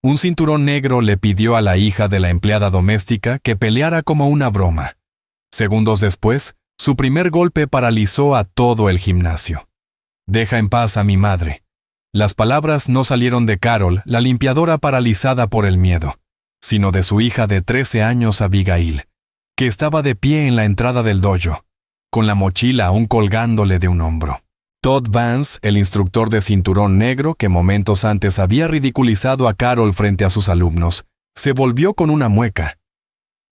Un cinturón negro le pidió a la hija de la empleada doméstica que peleara como una broma. Segundos después, su primer golpe paralizó a todo el gimnasio. «Deja en paz a mi madre». Las palabras no salieron de Carol, la limpiadora paralizada por el miedo, sino de su hija de 13 años, Abigail, que estaba de pie en la entrada del dojo, con la mochila aún colgándole de un hombro. Todd Vance, el instructor de cinturón negro que momentos antes había ridiculizado a Carol frente a sus alumnos, se volvió con una mueca.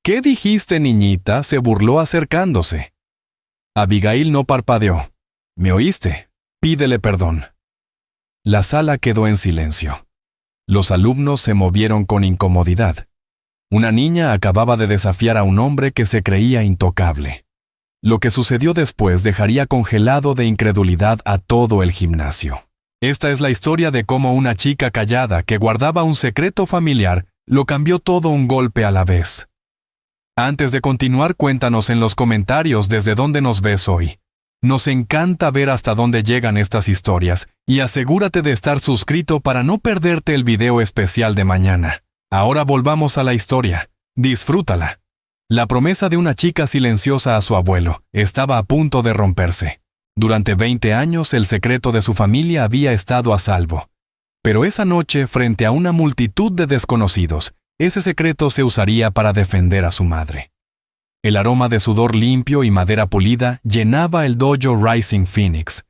«¿Qué dijiste, niñita?», se burló acercándose. Abigail no parpadeó. «¿Me oíste? Pídele perdón». La sala quedó en silencio. Los alumnos se movieron con incomodidad. Una niña acababa de desafiar a un hombre que se creía intocable. Lo que sucedió después dejaría congelado de incredulidad a todo el gimnasio. Esta es la historia de cómo una chica callada que guardaba un secreto familiar lo cambió todo un golpe a la vez. Antes de continuar, cuéntanos en los comentarios desde dónde nos ves hoy. Nos encanta ver hasta dónde llegan estas historias y asegúrate de estar suscrito para no perderte el video especial de mañana. Ahora volvamos a la historia. Disfrútala. La promesa de una chica silenciosa a su abuelo estaba a punto de romperse. Durante 20 años el secreto de su familia había estado a salvo. Pero esa noche, frente a una multitud de desconocidos, ese secreto se usaría para defender a su madre. El aroma de sudor limpio y madera pulida llenaba el dojo Rising Phoenix.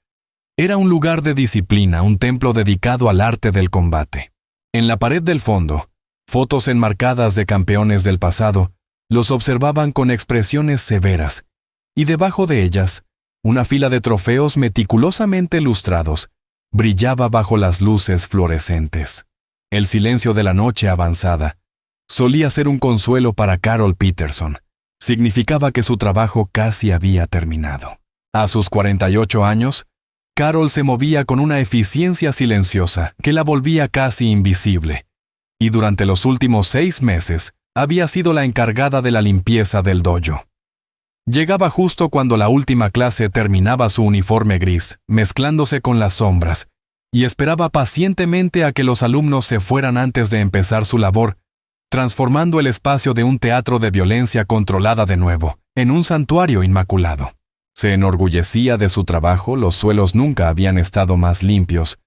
Era un lugar de disciplina, un templo dedicado al arte del combate. En la pared del fondo, fotos enmarcadas de campeones del pasado los observaban con expresiones severas, y debajo de ellas, una fila de trofeos meticulosamente lustrados brillaba bajo las luces fluorescentes. El silencio de la noche avanzada solía ser un consuelo para Carol Peterson. Significaba que su trabajo casi había terminado. A sus 48 años, Carol se movía con una eficiencia silenciosa que la volvía casi invisible, y durante los últimos 6 meses había sido la encargada de la limpieza del dojo. Llegaba justo cuando la última clase terminaba su uniforme gris, mezclándose con las sombras, y esperaba pacientemente a que los alumnos se fueran antes de empezar su labor, transformando el espacio de un teatro de violencia controlada de nuevo en un santuario inmaculado. Se enorgullecía de su trabajo, los suelos nunca habían estado más limpios,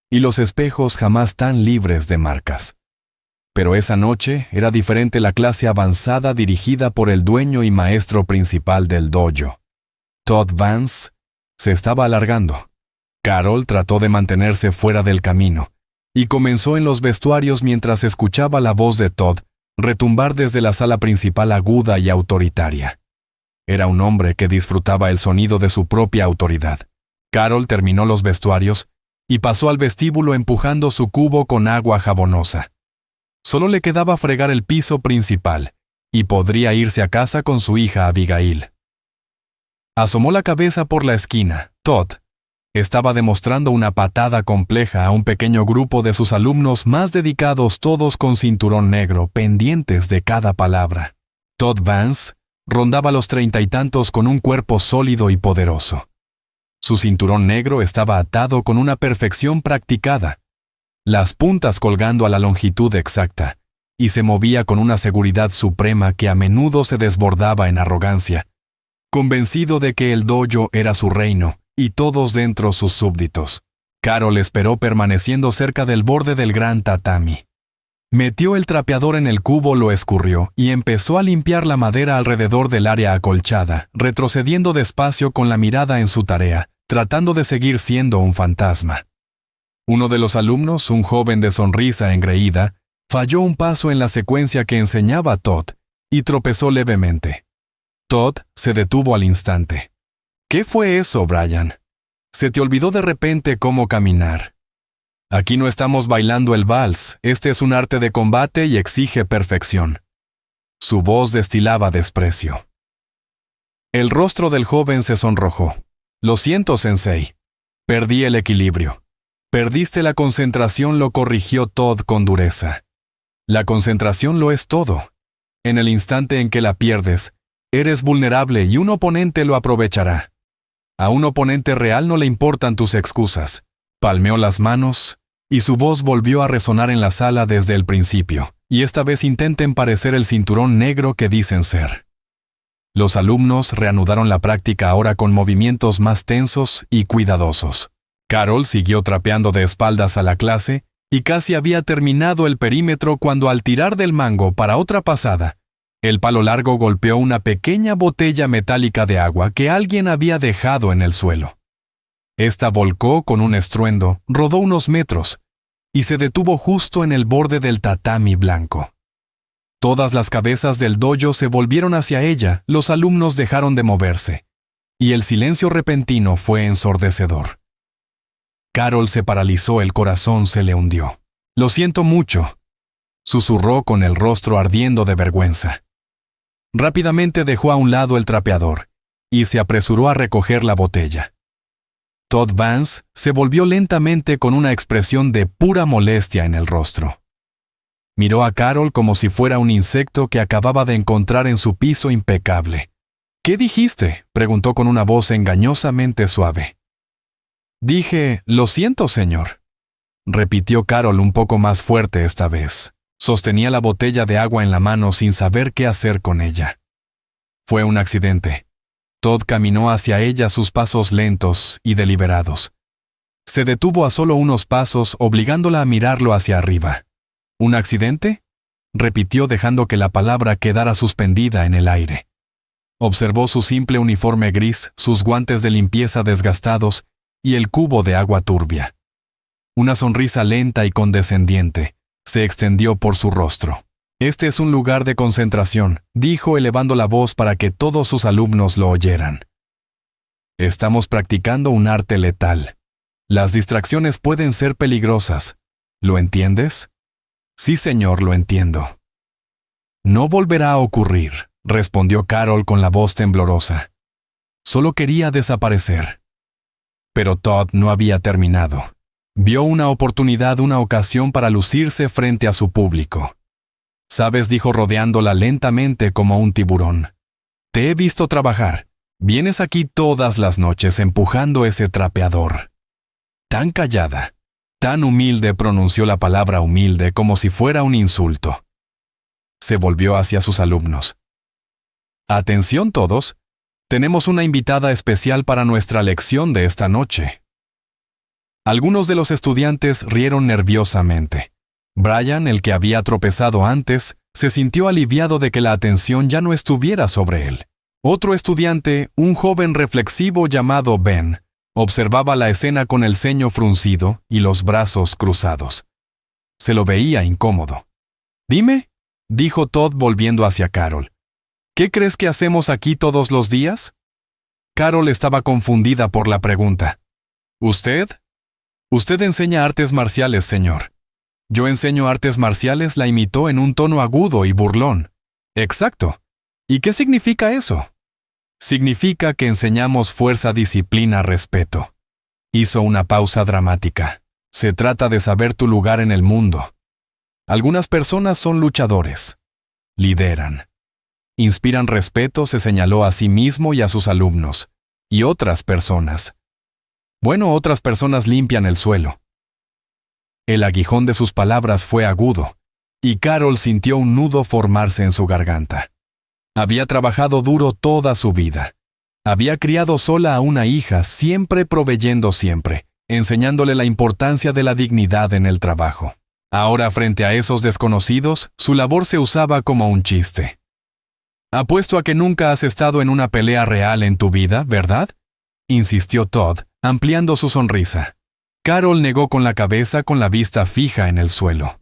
y los espejos jamás tan libres de marcas. Pero esa noche era diferente. La clase avanzada dirigida por el dueño y maestro principal del dojo, Todd Vance, se estaba alargando. Carol trató de mantenerse fuera del camino, y comenzó en los vestuarios mientras escuchaba la voz de Todd retumbar desde la sala principal aguda y autoritaria. Era un hombre que disfrutaba el sonido de su propia autoridad. Carol terminó los vestuarios y pasó al vestíbulo empujando su cubo con agua jabonosa. Solo le quedaba fregar el piso principal y podría irse a casa con su hija Abigail. Asomó la cabeza por la esquina. Todd estaba demostrando una patada compleja a un pequeño grupo de sus alumnos más dedicados, todos con cinturón negro, pendientes de cada palabra. Todd Vance rondaba los 30 y tantos con un cuerpo sólido y poderoso. Su cinturón negro estaba atado con una perfección practicada, las puntas colgando a la longitud exacta, y se movía con una seguridad suprema que a menudo se desbordaba en arrogancia, convencido de que el dojo era su reino y todos dentro sus súbditos. Carol esperó permaneciendo cerca del borde del gran tatami. Metió el trapeador en el cubo, lo escurrió y empezó a limpiar la madera alrededor del área acolchada, retrocediendo despacio con la mirada en su tarea, tratando de seguir siendo un fantasma. Uno de los alumnos, un joven de sonrisa engreída, falló un paso en la secuencia que enseñaba Todd y tropezó levemente. Todd se detuvo al instante. ¿Qué fue eso, Brian? Se te olvidó de repente cómo caminar. Aquí no estamos bailando el vals, este es un arte de combate y exige perfección. Su voz destilaba desprecio. El rostro del joven se sonrojó. Lo siento, sensei. Perdí el equilibrio. Perdiste la concentración, lo corrigió Todd con dureza. La concentración lo es todo. En el instante en que la pierdes, eres vulnerable y un oponente lo aprovechará. A un oponente real no le importan tus excusas. Palmeó las manos y su voz volvió a resonar en la sala desde el principio, y esta vez intenten parecer el cinturón negro que dicen ser. Los alumnos reanudaron la práctica ahora con movimientos más tensos y cuidadosos. Carol siguió trapeando de espaldas a la clase y casi había terminado el perímetro cuando al tirar del mango para otra pasada, el palo largo golpeó una pequeña botella metálica de agua que alguien había dejado en el suelo. Esta volcó con un estruendo, rodó unos metros y se detuvo justo en el borde del tatami blanco. Todas las cabezas del dojo se volvieron hacia ella, los alumnos dejaron de moverse, y el silencio repentino fue ensordecedor. Carol se paralizó, el corazón se le hundió. «Lo siento mucho», susurró con el rostro ardiendo de vergüenza. Rápidamente dejó a un lado el trapeador y se apresuró a recoger la botella. Todd Vance se volvió lentamente con una expresión de pura molestia en el rostro. Miró a Carol como si fuera un insecto que acababa de encontrar en su piso impecable. «¿Qué dijiste?», preguntó con una voz engañosamente suave. «Dije, lo siento, señor», repitió Carol un poco más fuerte esta vez. Sostenía la botella de agua en la mano sin saber qué hacer con ella. Fue un accidente. Todd caminó hacia ella a sus pasos lentos y deliberados. Se detuvo a solo unos pasos, obligándola a mirarlo hacia arriba. «¿Un accidente?», repitió dejando que la palabra quedara suspendida en el aire. Observó su simple uniforme gris, sus guantes de limpieza desgastados y el cubo de agua turbia. Una sonrisa lenta y condescendiente se extendió por su rostro. «Este es un lugar de concentración», dijo elevando la voz para que todos sus alumnos lo oyeran. «Estamos practicando un arte letal. Las distracciones pueden ser peligrosas. ¿Lo entiendes?». «Sí, señor, lo entiendo». «No volverá a ocurrir», respondió Carol con la voz temblorosa. «Solo quería desaparecer». Pero Todd no había terminado. Vio una oportunidad, una ocasión para lucirse frente a su público. «Sabes», dijo rodeándola lentamente como un tiburón. «Te he visto trabajar. Vienes aquí todas las noches empujando ese trapeador». Tan callada, tan humilde, pronunció la palabra humilde como si fuera un insulto. Se volvió hacia sus alumnos. «Atención todos. Tenemos una invitada especial para nuestra lección de esta noche». Algunos de los estudiantes rieron nerviosamente. Brian, el que había tropezado antes, se sintió aliviado de que la atención ya no estuviera sobre él. Otro estudiante, un joven reflexivo llamado Ben, observaba la escena con el ceño fruncido y los brazos cruzados. Se lo veía incómodo. «Dime», dijo Todd volviendo hacia Carol. «¿Qué crees que hacemos aquí todos los días?». Carol estaba confundida por la pregunta. «¿Usted? Usted enseña artes marciales, señor». «Yo enseño artes marciales», la imitó en un tono agudo y burlón. «Exacto. ¿Y qué significa eso?». «Significa que enseñamos fuerza, disciplina, respeto». Hizo una pausa dramática. «Se trata de saber tu lugar en el mundo. Algunas personas son luchadores. Lideran. Inspiran respeto», se señaló a sí mismo y a sus alumnos. «Y otras personas. Otras personas limpian el suelo». El aguijón de sus palabras fue agudo, y Carol sintió un nudo formarse en su garganta. Había trabajado duro toda su vida. Había criado sola a una hija, siempre proveyendo siempre, enseñándole la importancia de la dignidad en el trabajo. Ahora, frente a esos desconocidos, su labor se usaba como un chiste. «Apuesto a que nunca has estado en una pelea real en tu vida, ¿verdad?», insistió Todd, ampliando su sonrisa. Carol negó con la cabeza, con la vista fija en el suelo.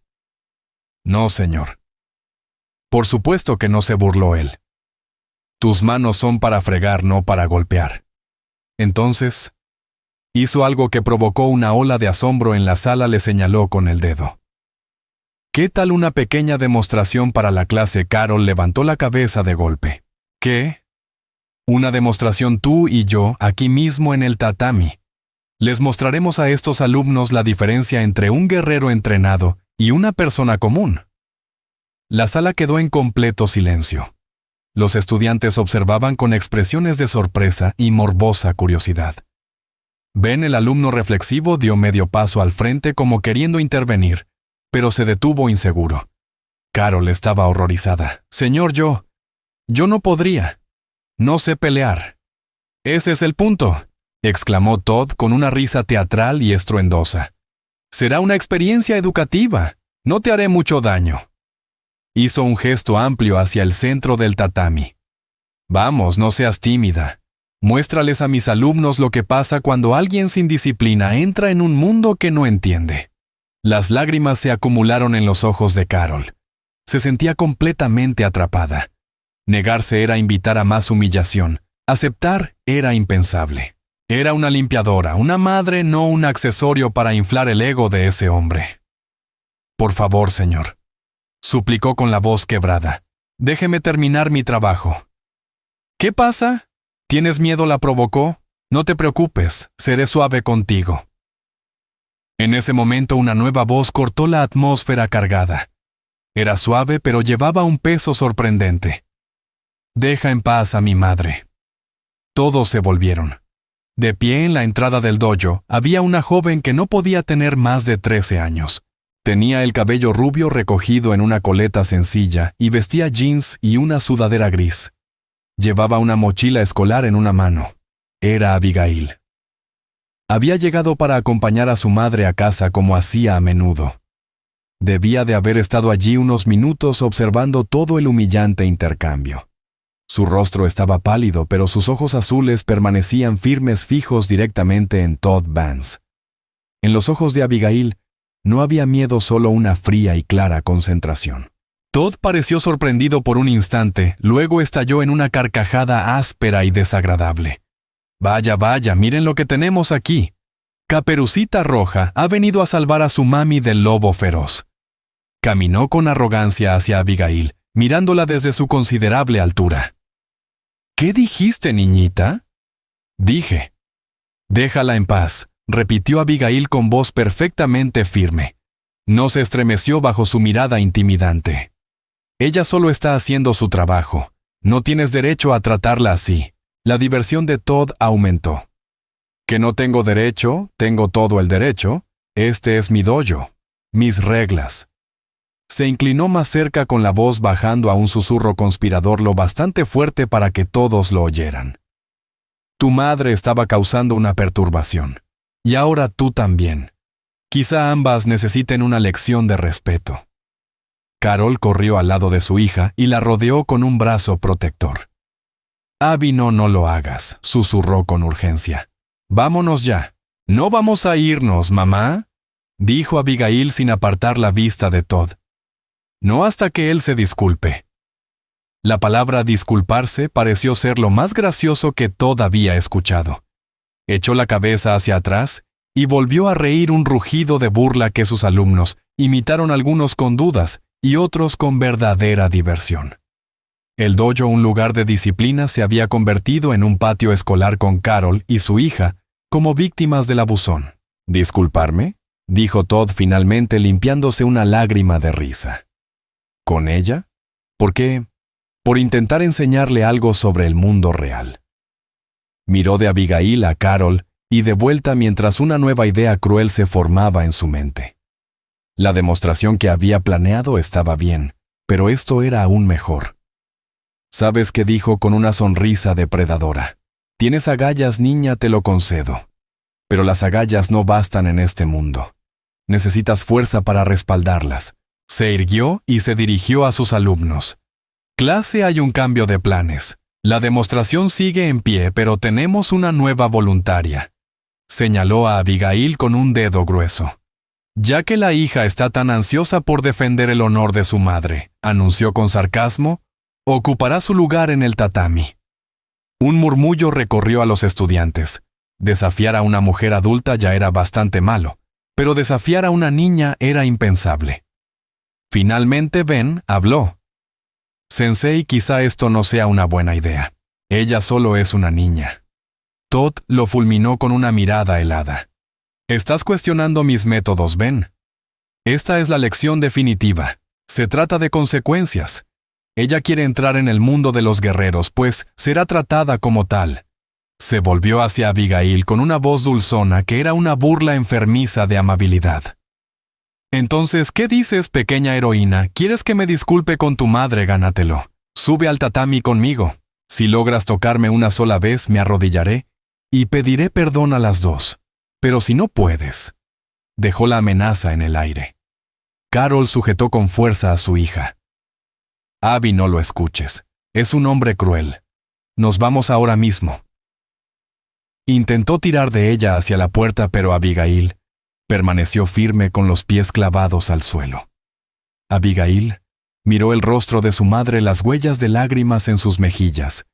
«No, señor». «Por supuesto que no», se burló él. «Tus manos son para fregar, no para golpear». Entonces, hizo algo que provocó una ola de asombro en la sala, le señaló con el dedo. «¿Qué tal una pequeña demostración para la clase?». Carol levantó la cabeza de golpe. «¿Qué?». «Una demostración tú y yo, aquí mismo en el tatami. Les mostraremos a estos alumnos la diferencia entre un guerrero entrenado y una persona común». La sala quedó en completo silencio. Los estudiantes observaban con expresiones de sorpresa y morbosa curiosidad. Ben, el alumno reflexivo, dio medio paso al frente como queriendo intervenir, pero se detuvo inseguro. Carol estaba horrorizada. «Señor, yo no podría. No sé pelear». «Ese es el punto», exclamó Todd con una risa teatral y estruendosa. «Será una experiencia educativa. No te haré mucho daño». Hizo un gesto amplio hacia el centro del tatami. «Vamos, no seas tímida. Muéstrales a mis alumnos lo que pasa cuando alguien sin disciplina entra en un mundo que no entiende». Las lágrimas se acumularon en los ojos de Carol. Se sentía completamente atrapada. Negarse era invitar a más humillación. Aceptar era impensable. Era una limpiadora, una madre, no un accesorio para inflar el ego de ese hombre. «Por favor, señor», suplicó con la voz quebrada. «Déjeme terminar mi trabajo». «¿Qué pasa? ¿Tienes miedo?», la provocó. «No te preocupes, seré suave contigo». En ese momento una nueva voz cortó la atmósfera cargada. Era suave, pero llevaba un peso sorprendente. «Deja en paz a mi madre». Todos se volvieron. De pie en la entrada del dojo había una joven que no podía tener más de 13 años. Tenía el cabello rubio recogido en una coleta sencilla y vestía jeans y una sudadera gris. Llevaba una mochila escolar en una mano. Era Abigail. Había llegado para acompañar a su madre a casa como hacía a menudo. Debía de haber estado allí unos minutos observando todo el humillante intercambio. Su rostro estaba pálido, pero sus ojos azules permanecían firmes, fijos directamente en Todd Vance. En los ojos de Abigail no había miedo, solo una fría y clara concentración. Todd pareció sorprendido por un instante, luego estalló en una carcajada áspera y desagradable. «Vaya, vaya, miren lo que tenemos aquí. Caperucita Roja ha venido a salvar a su mami del lobo feroz». Caminó con arrogancia hacia Abigail, mirándola desde su considerable altura. «¿Qué dijiste, niñita?» «Dije». «Déjala en paz», repitió Abigail con voz perfectamente firme. No se estremeció bajo su mirada intimidante. «Ella solo está haciendo su trabajo. No tienes derecho a tratarla así». La diversión de Todd aumentó. «¿Que no tengo derecho? Tengo todo el derecho. Este es mi dojo. Mis reglas». Se inclinó más cerca con la voz bajando a un susurro conspirador lo bastante fuerte para que todos lo oyeran. «Tu madre estaba causando una perturbación. Y ahora tú también. Quizá ambas necesiten una lección de respeto». Carol corrió al lado de su hija y la rodeó con un brazo protector. «Abby, no lo hagas», susurró con urgencia. «Vámonos ya». «No vamos a irnos, mamá», dijo Abigail sin apartar la vista de Todd. «No hasta que él se disculpe». La palabra disculparse pareció ser lo más gracioso que Todd había escuchado. Echó la cabeza hacia atrás y volvió a reír, un rugido de burla que sus alumnos imitaron, algunos con dudas y otros con verdadera diversión. El dojo, un lugar de disciplina, se había convertido en un patio escolar con Carol y su hija como víctimas del abusón. «¿Disculparme?», dijo Todd finalmente, limpiándose una lágrima de risa. ¿Con ella? ¿Por qué? Por intentar enseñarle algo sobre el mundo real. Miró de Abigail a Carol y de vuelta mientras una nueva idea cruel se formaba en su mente. La demostración que había planeado estaba bien, pero esto era aún mejor. «¿Sabes qué?», dijo con una sonrisa depredadora. «Tienes agallas, niña, te lo concedo. Pero las agallas no bastan en este mundo. Necesitas fuerza para respaldarlas». Se irguió y se dirigió a sus alumnos. «Clase, hay un cambio de planes. La demostración sigue en pie, pero tenemos una nueva voluntaria». Señaló a Abigail con un dedo grueso. «Ya que la hija está tan ansiosa por defender el honor de su madre», anunció con sarcasmo, «ocupará su lugar en el tatami». Un murmullo recorrió a los estudiantes. Desafiar a una mujer adulta ya era bastante malo, pero desafiar a una niña era impensable. Finalmente Ben habló. «Sensei, quizá esto no sea una buena idea. Ella solo es una niña». Todd lo fulminó con una mirada helada. «Estás cuestionando mis métodos, Ben. Esta es la lección definitiva. Se trata de consecuencias. Ella quiere entrar en el mundo de los guerreros, pues será tratada como tal. Se volvió hacia Abigail con una voz dulzona que era una burla enfermiza de amabilidad. «Entonces, ¿qué dices, pequeña heroína? ¿Quieres que me disculpe con tu madre? Gánatelo. Sube al tatami conmigo. Si logras tocarme una sola vez, me arrodillaré y pediré perdón a las dos. Pero si no puedes». Dejó la amenaza en el aire. Carol sujetó con fuerza a su hija. «Abby, no lo escuches. Es un hombre cruel. Nos vamos ahora mismo». Intentó tirar de ella hacia la puerta, pero Abigail permaneció firme con los pies clavados al suelo. Abigail miró el rostro de su madre, las huellas de lágrimas en sus mejillas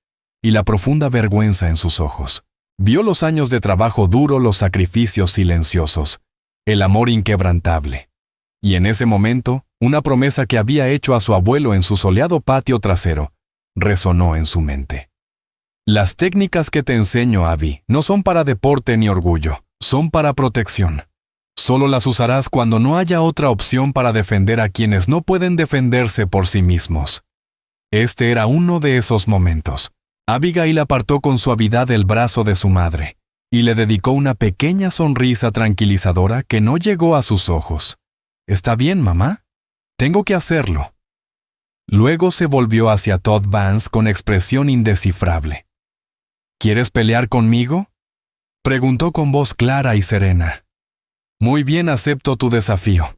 y la profunda vergüenza en sus ojos. Vio los años de trabajo duro, los sacrificios silenciosos, el amor inquebrantable. Y en ese momento, una promesa que había hecho a su abuelo en su soleado patio trasero resonó en su mente. «Las técnicas que te enseño, Abby, no son para deporte ni orgullo, son para protección. Solo las usarás cuando no haya otra opción para defender a quienes no pueden defenderse por sí mismos». Este era uno de esos momentos. Abigail apartó con suavidad el brazo de su madre y le dedicó una pequeña sonrisa tranquilizadora que no llegó a sus ojos. «¿Está bien, mamá? Tengo que hacerlo». Luego se volvió hacia Todd Vance con expresión indescifrable. «¿Quieres pelear conmigo?», preguntó con voz clara y serena. «Muy bien, acepto tu desafío».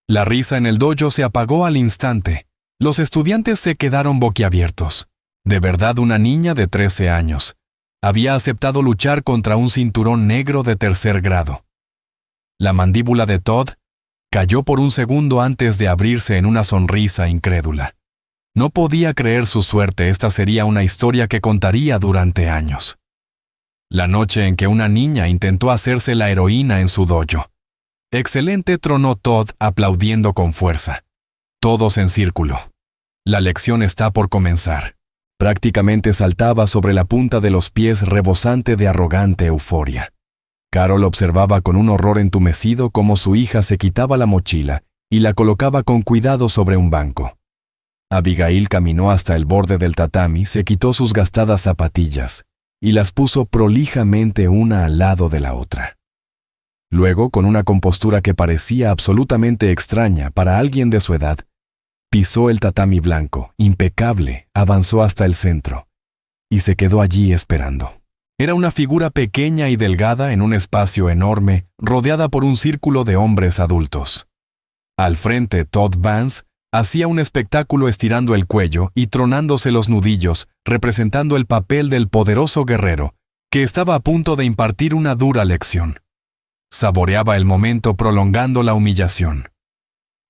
La risa en el dojo se apagó al instante. Los estudiantes se quedaron boquiabiertos. De verdad, una niña de 13 años había aceptado luchar contra un cinturón negro de 3er grado. La mandíbula de Todd cayó por un segundo antes de abrirse en una sonrisa incrédula. No podía creer su suerte. Esta sería una historia que contaría durante años. La noche en que una niña intentó hacerse la heroína en su dojo. «Excelente», tronó Todd aplaudiendo con fuerza. Todos en círculo. «La lección está por comenzar». Prácticamente saltaba sobre la punta de los pies, rebosante de arrogante euforia. Carol observaba con un horror entumecido cómo su hija se quitaba la mochila y la colocaba con cuidado sobre un banco. Abigail caminó hasta el borde del tatami, se quitó sus gastadas zapatillas y las puso prolijamente una al lado de la otra. Luego, con una compostura que parecía absolutamente extraña para alguien de su edad, pisó el tatami blanco, impecable, avanzó hasta el centro y se quedó allí esperando. Era una figura pequeña y delgada en un espacio enorme, rodeada por un círculo de hombres adultos. Al frente, Todd Vance hacía un espectáculo estirando el cuello y tronándose los nudillos, representando el papel del poderoso guerrero, que estaba a punto de impartir una dura lección. Saboreaba el momento prolongando la humillación.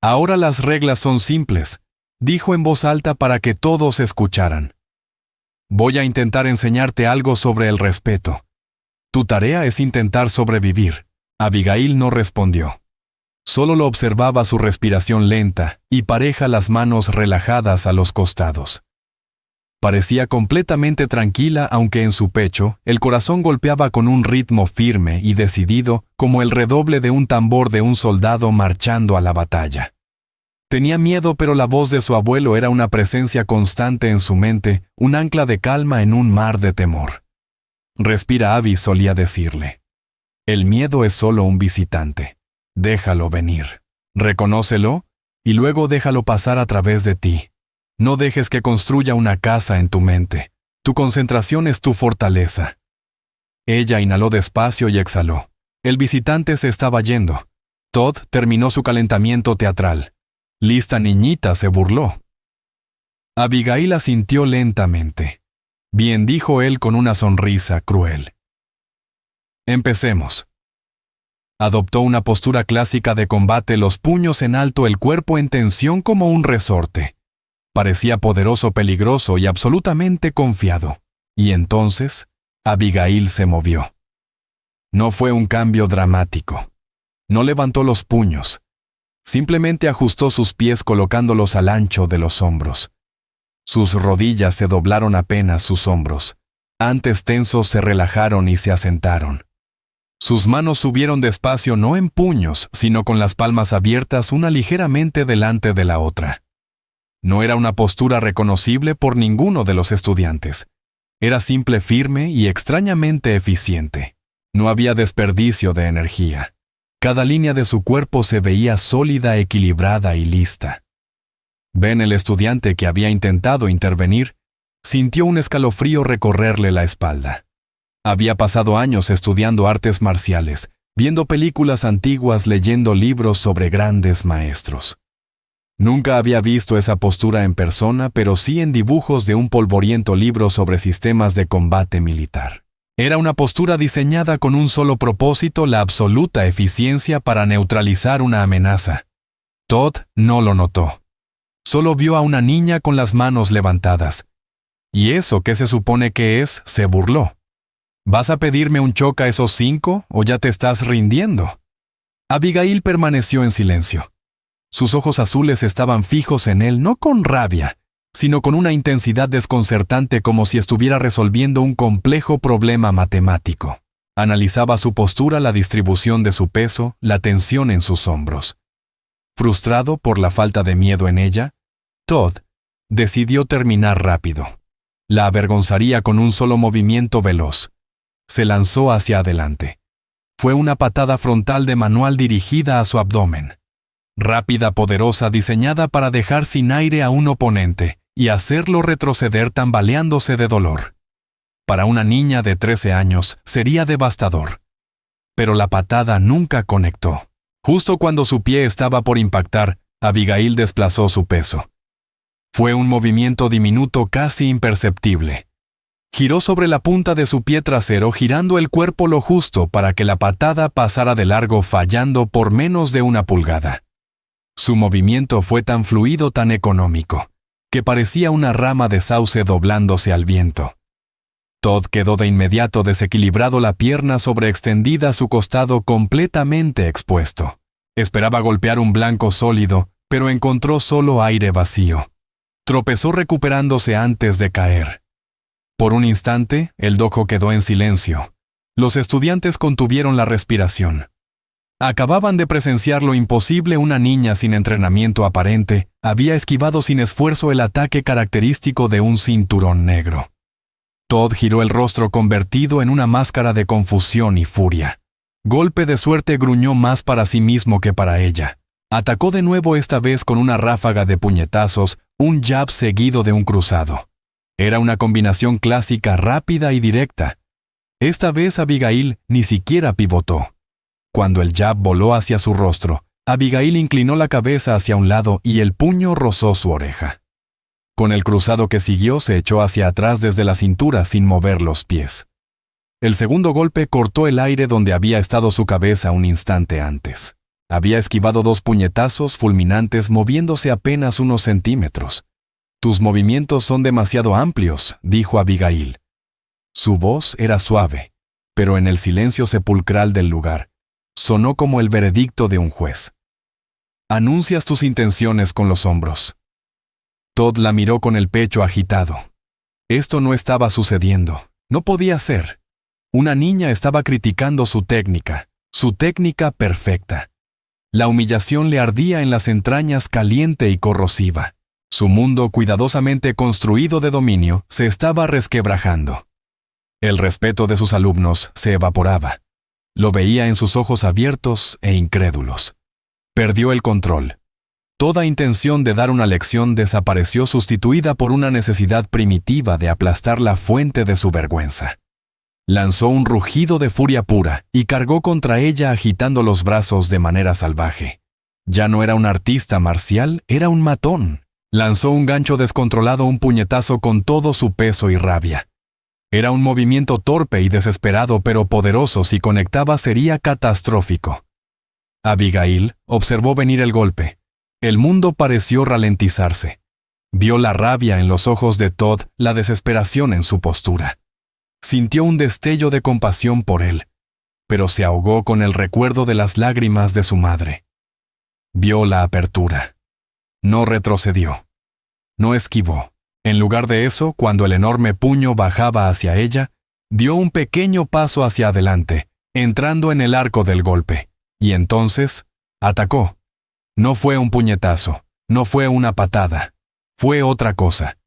«Ahora las reglas son simples», dijo en voz alta para que todos escucharan. «Voy a intentar enseñarte algo sobre el respeto. Tu tarea es intentar sobrevivir». Abigail no respondió. Solo lo observaba, su respiración lenta y pareja, las manos relajadas a los costados. Parecía completamente tranquila, aunque en su pecho el corazón golpeaba con un ritmo firme y decidido, como el redoble de un tambor de un soldado marchando a la batalla. Tenía miedo, pero la voz de su abuelo era una presencia constante en su mente, un ancla de calma en un mar de temor. «Respira, Abby», solía decirle. «El miedo es solo un visitante. Déjalo venir. Reconócelo y luego déjalo pasar a través de ti. No dejes que construya una casa en tu mente. Tu concentración es tu fortaleza». Ella inhaló despacio y exhaló. El visitante se estaba yendo. Todd terminó su calentamiento teatral. «Lista, niñita», se burló. Abigail asintió lentamente. «Bien», dijo él con una sonrisa cruel. «Empecemos». Adoptó una postura clásica de combate, los puños en alto, el cuerpo en tensión como un resorte. Parecía poderoso, peligroso y absolutamente confiado. Y entonces, Abigail se movió. No fue un cambio dramático. No levantó los puños. Simplemente ajustó sus pies colocándolos al ancho de los hombros. Sus rodillas se doblaron apenas, sus hombros, antes tensos, se relajaron y se asentaron. Sus manos subieron despacio, no en puños, sino con las palmas abiertas, una ligeramente delante de la otra. No era una postura reconocible por ninguno de los estudiantes, Era simple, firme y extrañamente eficiente. No había desperdicio de energía. Cada línea de su cuerpo se veía sólida, equilibrada y lista. Ben, el estudiante que había intentado intervenir, sintió un escalofrío recorrerle la espalda. Había pasado años estudiando artes marciales, viendo películas antiguas, leyendo libros sobre grandes maestros. Nunca había visto esa postura en persona, pero sí en dibujos de un polvoriento libro sobre sistemas de combate militar. Era una postura diseñada con un solo propósito: la absoluta eficiencia para neutralizar una amenaza. Todd no lo notó. Solo vio a una niña con las manos levantadas. ¿Y eso qué se supone que es? Se burló. ¿Vas a pedirme un choque a esos 5 o ya te estás rindiendo? Abigail permaneció en silencio. Sus ojos azules estaban fijos en él, no con rabia, sino con una intensidad desconcertante, como si estuviera resolviendo un complejo problema matemático. Analizaba su postura, la distribución de su peso, la tensión en sus hombros. Frustrado por la falta de miedo en ella, Todd decidió terminar rápido. La avergonzaría con un solo movimiento veloz. Se lanzó hacia adelante. Fue una patada frontal de manual dirigida a su abdomen. Rápida, poderosa, diseñada para dejar sin aire a un oponente y hacerlo retroceder tambaleándose de dolor. Para una niña de 13 años sería devastador. Pero la patada nunca conectó. Justo cuando su pie estaba por impactar, Abigail desplazó su peso. Fue un movimiento diminuto, casi imperceptible. Giró sobre la punta de su pie trasero, girando el cuerpo lo justo para que la patada pasara de largo, fallando por menos de 1 pulgada. Su movimiento fue tan fluido, tan económico, que parecía una rama de sauce doblándose al viento. Todd quedó de inmediato desequilibrado, la pierna sobreextendida, su costado completamente expuesto. Esperaba golpear un blanco sólido, pero encontró solo aire vacío. Tropezó recuperándose antes de caer. Por un instante, el dojo quedó en silencio. Los estudiantes contuvieron la respiración. Acababan de presenciar lo imposible. Una niña sin entrenamiento aparente había esquivado sin esfuerzo el ataque característico de un cinturón negro. Todd giró el rostro convertido en una máscara de confusión y furia. Golpe de suerte, gruñó más para sí mismo que para ella. Atacó de nuevo, esta vez con una ráfaga de puñetazos, un jab seguido de un cruzado. Era una combinación clásica, rápida y directa. Esta vez Abigail ni siquiera pivotó. Cuando el jab voló hacia su rostro, Abigail inclinó la cabeza hacia un lado y el puño rozó su oreja. Con el cruzado que siguió, se echó hacia atrás desde la cintura sin mover los pies. El segundo golpe cortó el aire donde había estado su cabeza un instante antes. Había esquivado 2 puñetazos fulminantes moviéndose apenas unos centímetros. «Tus movimientos son demasiado amplios», dijo Abigail. Su voz era suave, pero en el silencio sepulcral del lugar, sonó como el veredicto de un juez. «Anuncias tus intenciones con los hombros». Todd la miró con el pecho agitado. Esto no estaba sucediendo. No podía ser. Una niña estaba criticando su técnica perfecta. La humillación le ardía en las entrañas, caliente y corrosiva. Su mundo, cuidadosamente construido de dominio, se estaba resquebrajando. El respeto de sus alumnos se evaporaba. Lo veía en sus ojos abiertos e incrédulos. Perdió el control. Toda intención de dar una lección desapareció, sustituida por una necesidad primitiva de aplastar la fuente de su vergüenza. Lanzó un rugido de furia pura y cargó contra ella agitando los brazos de manera salvaje. Ya no era un artista marcial, era un matón. Lanzó un gancho descontrolado, un puñetazo con todo su peso y rabia. Era un movimiento torpe y desesperado, pero poderoso. Si conectaba sería catastrófico. Abigail observó venir el golpe. El mundo pareció ralentizarse. Vio la rabia en los ojos de Todd, la desesperación en su postura. Sintió un destello de compasión por él, pero se ahogó con el recuerdo de las lágrimas de su madre. Vio la apertura. No retrocedió. No esquivó. En lugar de eso, cuando el enorme puño bajaba hacia ella, dio un pequeño paso hacia adelante, entrando en el arco del golpe. Y entonces, atacó. No fue un puñetazo, no fue una patada. Fue otra cosa.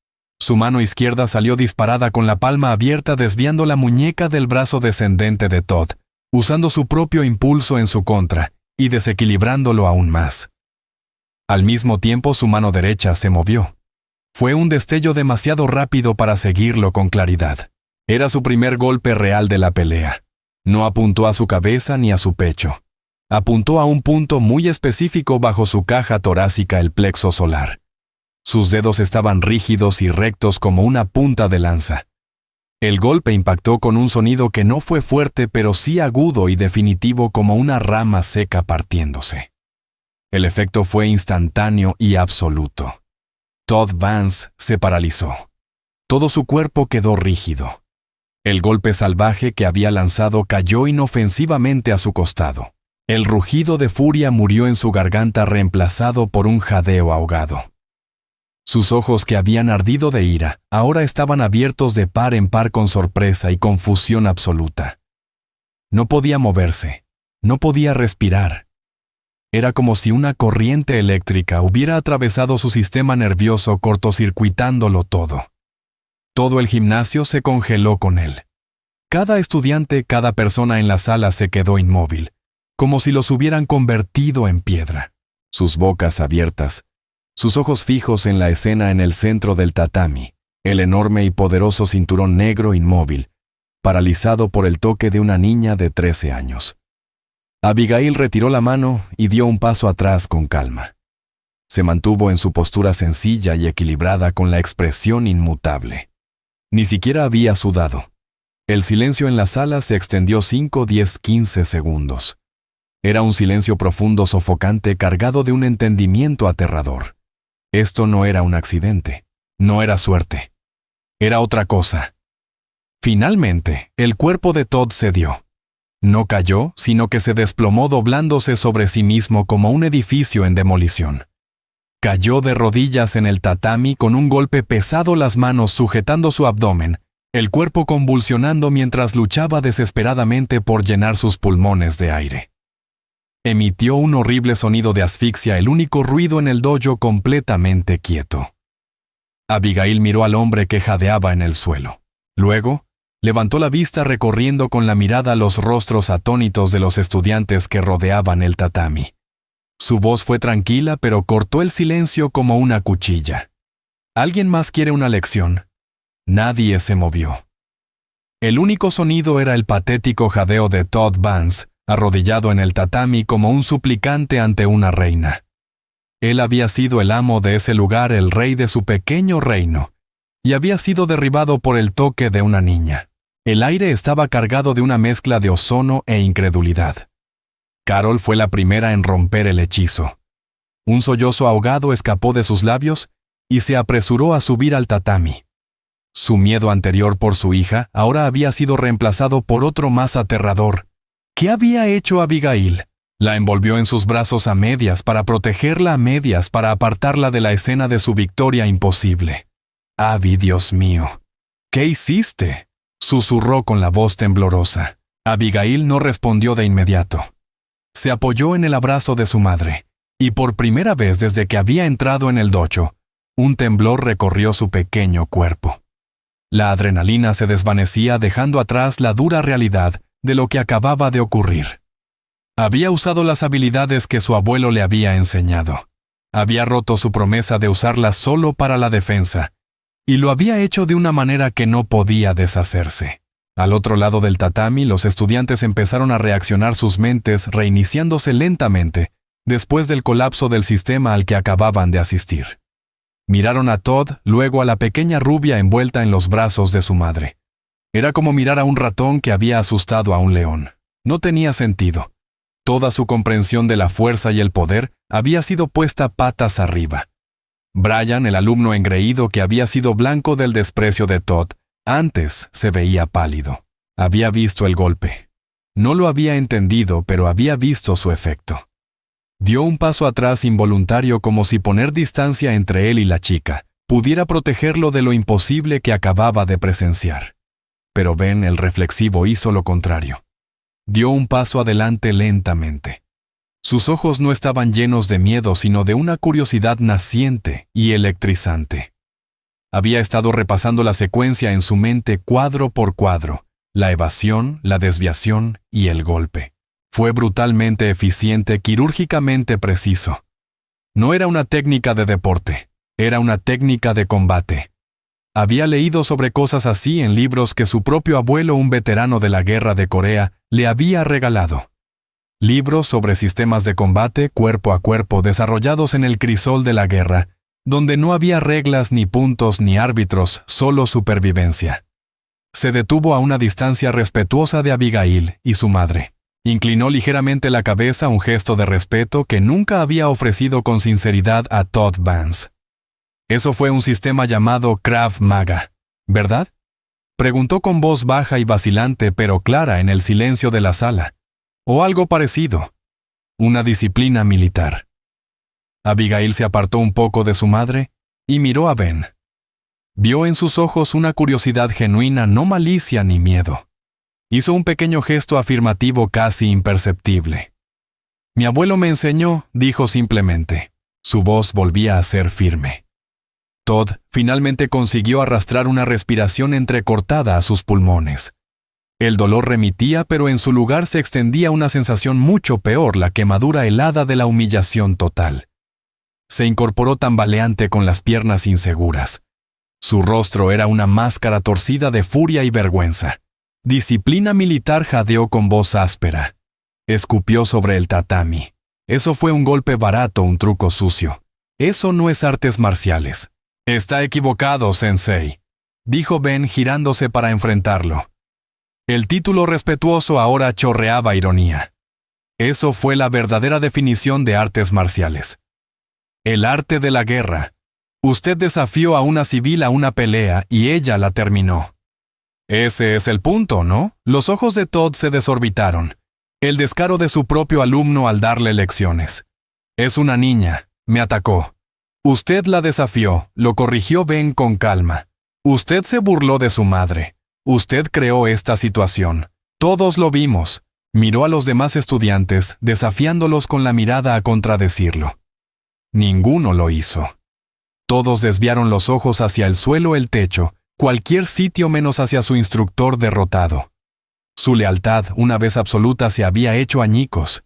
Su mano izquierda salió disparada con la palma abierta desviando la muñeca del brazo descendente de Todd, usando su propio impulso en su contra y desequilibrándolo aún más. Al mismo tiempo su mano derecha se movió. Fue un destello demasiado rápido para seguirlo con claridad. Era su primer golpe real de la pelea. No apuntó a su cabeza ni a su pecho. Apuntó a un punto muy específico bajo su caja torácica, el plexo solar. Sus dedos estaban rígidos y rectos como una punta de lanza. El golpe impactó con un sonido que no fue fuerte, pero sí agudo y definitivo como una rama seca partiéndose. El efecto fue instantáneo y absoluto. Todd Vance se paralizó. Todo su cuerpo quedó rígido. El golpe salvaje que había lanzado cayó inofensivamente a su costado. El rugido de furia murió en su garganta reemplazado por un jadeo ahogado. Sus ojos que habían ardido de ira, ahora estaban abiertos de par en par con sorpresa y confusión absoluta. No podía moverse, no podía respirar. Era como si una corriente eléctrica hubiera atravesado su sistema nervioso cortocircuitándolo todo. Todo el gimnasio se congeló con él. Cada estudiante, cada persona en la sala se quedó inmóvil, como si los hubieran convertido en piedra. Sus bocas abiertas, sus ojos fijos en la escena en el centro del tatami, el enorme y poderoso cinturón negro inmóvil, paralizado por el toque de una niña de 13 años. Abigail retiró la mano y dio un paso atrás con calma. Se mantuvo en su postura sencilla y equilibrada con la expresión inmutable. Ni siquiera había sudado. El silencio en la sala se extendió 5, 10, 15 segundos. Era un silencio profundo, sofocante, cargado de un entendimiento aterrador. Esto no era un accidente, no era suerte. Era otra cosa. Finalmente, el cuerpo de Todd cedió. No cayó, sino que se desplomó doblándose sobre sí mismo como un edificio en demolición. Cayó de rodillas en el tatami con un golpe pesado, las manos sujetando su abdomen, el cuerpo convulsionando mientras luchaba desesperadamente por llenar sus pulmones de aire. Emitió un horrible sonido de asfixia, el único ruido en el dojo completamente quieto. Abigail miró al hombre que jadeaba en el suelo. Luego, levantó la vista recorriendo con la mirada los rostros atónitos de los estudiantes que rodeaban el tatami. Su voz fue tranquila, pero cortó el silencio como una cuchilla. ¿Alguien más quiere una lección? Nadie se movió. El único sonido era el patético jadeo de Todd Vance, arrodillado en el tatami como un suplicante ante una reina. Él había sido el amo de ese lugar, el rey de su pequeño reino, y había sido derribado por el toque de una niña. El aire estaba cargado de una mezcla de ozono e incredulidad. Carol fue la primera en romper el hechizo. Un sollozo ahogado escapó de sus labios y se apresuró a subir al tatami. Su miedo anterior por su hija ahora había sido reemplazado por otro más aterrador. ¿Qué había hecho Abigail? La envolvió en sus brazos a medias para protegerla a medias, para apartarla de la escena de su victoria imposible. «Abby, Dios mío, ¿qué hiciste?», susurró con la voz temblorosa. Abigail no respondió de inmediato. Se apoyó en el abrazo de su madre, y por primera vez desde que había entrado en el dojo, un temblor recorrió su pequeño cuerpo. La adrenalina se desvanecía dejando atrás la dura realidad de lo que acababa de ocurrir. Había usado las habilidades que su abuelo le había enseñado. Había roto su promesa de usarlas solo para la defensa, y lo había hecho de una manera que no podía deshacerse. Al otro lado del tatami, los estudiantes empezaron a reaccionar, sus mentes reiniciándose lentamente después del colapso del sistema al que acababan de asistir. Miraron a Todd, luego a la pequeña rubia envuelta en los brazos de su madre. Era como mirar a un ratón que había asustado a un león. No tenía sentido. Toda su comprensión de la fuerza y el poder había sido puesta patas arriba. Brian, el alumno engreído que había sido blanco del desprecio de Todd, antes se veía pálido. Había visto el golpe. No lo había entendido, pero había visto su efecto. Dio un paso atrás involuntario, como si poner distancia entre él y la chica pudiera protegerlo de lo imposible que acababa de presenciar. Pero Ben, el reflexivo, hizo lo contrario. Dio un paso adelante lentamente. Sus ojos no estaban llenos de miedo, sino de una curiosidad naciente y electrizante. Había estado repasando la secuencia en su mente cuadro por cuadro, la evasión, la desviación y el golpe. Fue brutalmente eficiente, quirúrgicamente preciso. No era una técnica de deporte, era una técnica de combate. Había leído sobre cosas así en libros que su propio abuelo, un veterano de la guerra de Corea, le había regalado. Libros sobre sistemas de combate cuerpo a cuerpo desarrollados en el crisol de la guerra, donde no había reglas ni puntos ni árbitros, solo supervivencia. Se detuvo a una distancia respetuosa de Abigail y su madre. Inclinó ligeramente la cabeza, un gesto de respeto que nunca había ofrecido con sinceridad a Todd Vance. Eso fue un sistema llamado Krav Maga, ¿verdad? Preguntó con voz baja y vacilante pero clara en el silencio de la sala. O algo parecido. Una disciplina militar. Abigail se apartó un poco de su madre y miró a Ben. Vio en sus ojos una curiosidad genuina, no malicia ni miedo. Hizo un pequeño gesto afirmativo casi imperceptible. Mi abuelo me enseñó, dijo simplemente. Su voz volvía a ser firme. Todd finalmente consiguió arrastrar una respiración entrecortada a sus pulmones. El dolor remitía, pero en su lugar se extendía una sensación mucho peor, la quemadura helada de la humillación total. Se incorporó tambaleante con las piernas inseguras. Su rostro era una máscara torcida de furia y vergüenza. Disciplina militar, jadeó con voz áspera. Escupió sobre el tatami. Eso fue un golpe barato, un truco sucio. Eso no es artes marciales. Está equivocado, sensei, dijo Ben girándose para enfrentarlo. El título respetuoso ahora chorreaba ironía. Eso fue la verdadera definición de artes marciales. El arte de la guerra. Usted desafió a una civil a una pelea y ella la terminó. Ese es el punto, ¿no? Los ojos de Todd se desorbitaron. El descaro de su propio alumno al darle lecciones. Es una niña, me atacó. Usted la desafió, lo corrigió Ben con calma. Usted se burló de su madre. Usted creó esta situación. Todos lo vimos. Miró a los demás estudiantes, desafiándolos con la mirada a contradecirlo. Ninguno lo hizo. Todos desviaron los ojos hacia el suelo, el techo, cualquier sitio menos hacia su instructor derrotado. Su lealtad, una vez absoluta, se había hecho añicos.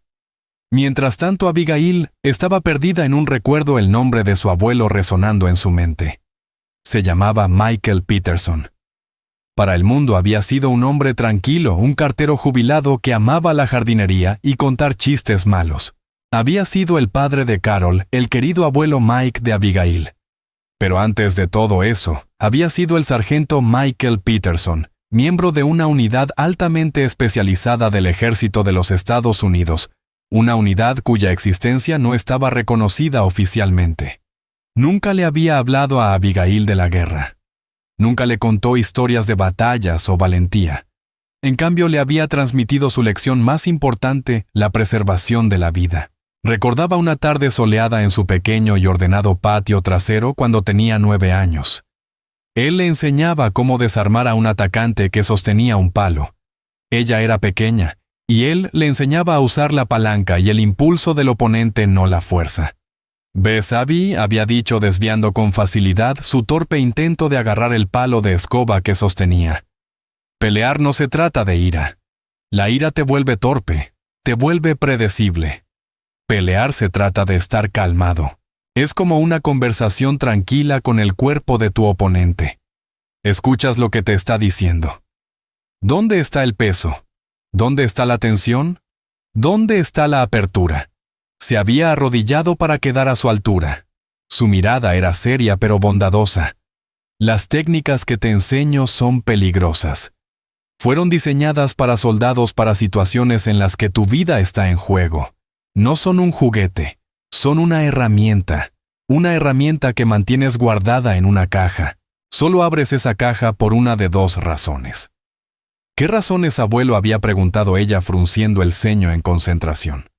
Mientras tanto, Abigail estaba perdida en un recuerdo, el nombre de su abuelo resonando en su mente. Se llamaba Michael Peterson. Para el mundo había sido un hombre tranquilo, un cartero jubilado que amaba la jardinería y contar chistes malos. Había sido el padre de Carol, el querido abuelo Mike de Abigail. Pero antes de todo eso, había sido el sargento Michael Peterson, miembro de una unidad altamente especializada del ejército de los Estados Unidos, una unidad cuya existencia no estaba reconocida oficialmente. Nunca le había hablado a Abigail de la guerra. Nunca le contó historias de batallas o valentía. En cambio, le había transmitido su lección más importante, la preservación de la vida. Recordaba una tarde soleada en su pequeño y ordenado patio trasero cuando tenía 9 años. Él le enseñaba cómo desarmar a un atacante que sostenía un palo. Ella era pequeña, y él le enseñaba a usar la palanca y el impulso del oponente, no la fuerza. ¿Ves, Abby?, había dicho desviando con facilidad su torpe intento de agarrar el palo de escoba que sostenía. Pelear no se trata de ira. La ira te vuelve torpe, te vuelve predecible. Pelear se trata de estar calmado. Es como una conversación tranquila con el cuerpo de tu oponente. Escuchas lo que te está diciendo. ¿Dónde está el peso? ¿Dónde está la tensión? ¿Dónde está la apertura? Se había arrodillado para quedar a su altura. Su mirada era seria pero bondadosa. Las técnicas que te enseño son peligrosas. Fueron diseñadas para soldados, para situaciones en las que tu vida está en juego. No son un juguete, son una herramienta que mantienes guardada en una caja. Solo abres esa caja por una de 2 razones. ¿Qué razones, abuelo?, había preguntado ella frunciendo el ceño en concentración.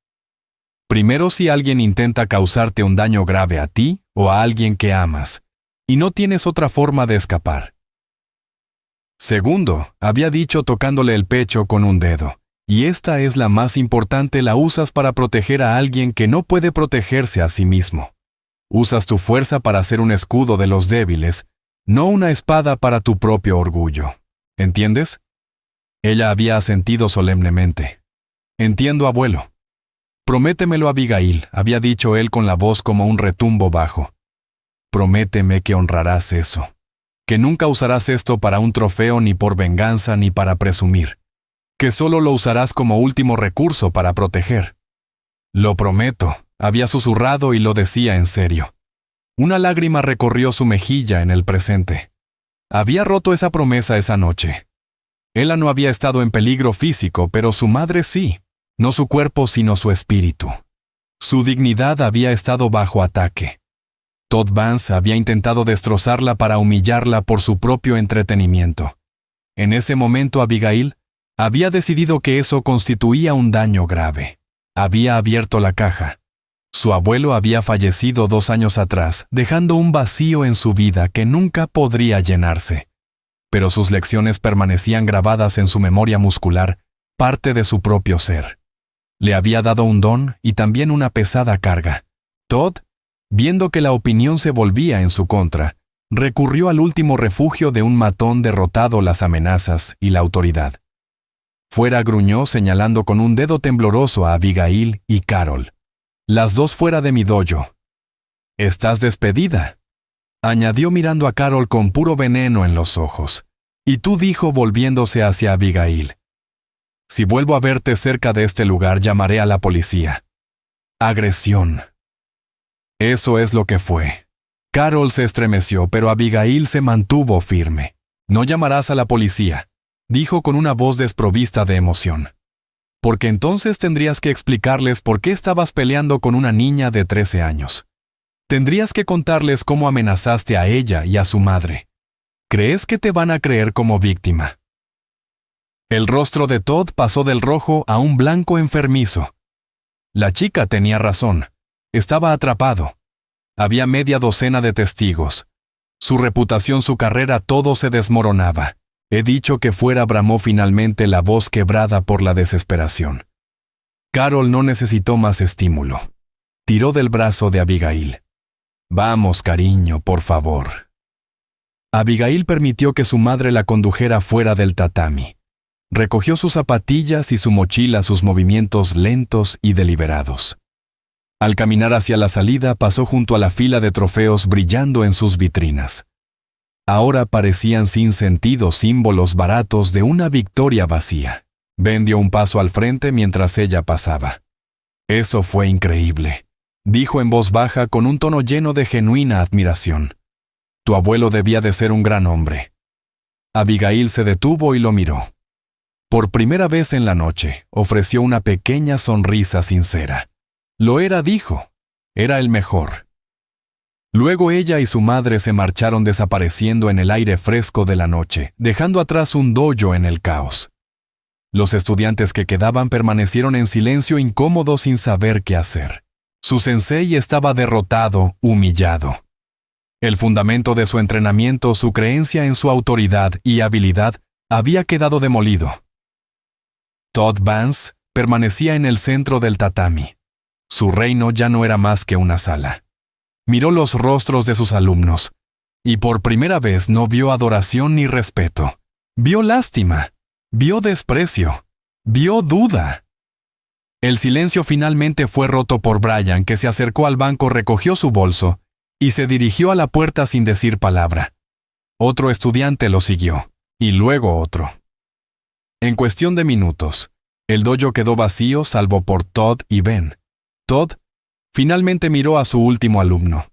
Primero, si alguien intenta causarte un daño grave a ti o a alguien que amas, y no tienes otra forma de escapar. Segundo, había dicho tocándole el pecho con un dedo, y esta es la más importante, la usas para proteger a alguien que no puede protegerse a sí mismo. Usas tu fuerza para hacer un escudo de los débiles, no una espada para tu propio orgullo. ¿Entiendes? Ella había asentido solemnemente. Entiendo, abuelo. Prométemelo, Abigail, había dicho él con la voz como un retumbo bajo. Prométeme que honrarás eso. Que nunca usarás esto para un trofeo ni por venganza ni para presumir. Que solo lo usarás como último recurso para proteger. Lo prometo, había susurrado y lo decía en serio. Una lágrima recorrió su mejilla en el presente. Había roto esa promesa esa noche. Ella no había estado en peligro físico, pero su madre sí. No su cuerpo, sino su espíritu. Su dignidad había estado bajo ataque. Todd Vance había intentado destrozarla para humillarla por su propio entretenimiento. En ese momento Abigail había decidido que eso constituía un daño grave. Había abierto la caja. Su abuelo había fallecido 2 años atrás, dejando un vacío en su vida que nunca podría llenarse. Pero sus lecciones permanecían grabadas en su memoria muscular, parte de su propio ser. Le había dado un don y también una pesada carga. Todd, viendo que la opinión se volvía en su contra, recurrió al último refugio de un matón derrotado las amenazas y la autoridad. Fuera, gruñó señalando con un dedo tembloroso a Abigail y Carol. Las dos fuera de mi dojo. Estás despedida, añadió mirando a Carol con puro veneno en los ojos. Y tú, dijo volviéndose hacia Abigail. Si vuelvo a verte cerca de este lugar, llamaré a la policía. Agresión. Eso es lo que fue. Carol se estremeció, pero Abigail se mantuvo firme. No llamarás a la policía, dijo con una voz desprovista de emoción. Porque entonces tendrías que explicarles por qué estabas peleando con una niña de 13 años. Tendrías que contarles cómo amenazaste a ella y a su madre. ¿Crees que te van a creer como víctima? El rostro de Todd pasó del rojo a un blanco enfermizo. La chica tenía razón. Estaba atrapado. Había media docena de testigos. Su reputación, su carrera, todo se desmoronaba. He dicho que fuera, bramó finalmente, la voz quebrada por la desesperación. Carol no necesitó más estímulo. Tiró del brazo de Abigail. Vamos, cariño, por favor. Abigail permitió que su madre la condujera fuera del tatami. Recogió sus zapatillas y su mochila, sus movimientos lentos y deliberados. Al caminar hacia la salida, pasó junto a la fila de trofeos brillando en sus vitrinas. Ahora parecían sin sentido, símbolos baratos de una victoria vacía. Ben dio un paso al frente mientras ella pasaba. Eso fue increíble, dijo en voz baja con un tono lleno de genuina admiración. Tu abuelo debía de ser un gran hombre. Abigail se detuvo y lo miró. Por primera vez en la noche, ofreció una pequeña sonrisa sincera. Lo era, dijo. Era el mejor. Luego ella y su madre se marcharon desapareciendo en el aire fresco de la noche, dejando atrás un dojo en el caos. Los estudiantes que quedaban permanecieron en silencio, incómodos, sin saber qué hacer. Su sensei estaba derrotado, humillado. El fundamento de su entrenamiento, su creencia en su autoridad y habilidad, había quedado demolido. Todd Vance permanecía en el centro del tatami. Su reino ya no era más que una sala. Miró los rostros de sus alumnos, y por primera vez no vio adoración ni respeto. Vio lástima, vio desprecio, vio duda. El silencio finalmente fue roto por Brian, que se acercó al banco, recogió su bolso y se dirigió a la puerta sin decir palabra. Otro estudiante lo siguió, y luego otro. En cuestión de minutos, el dojo quedó vacío salvo por Todd y Ben. Todd finalmente miró a su último alumno.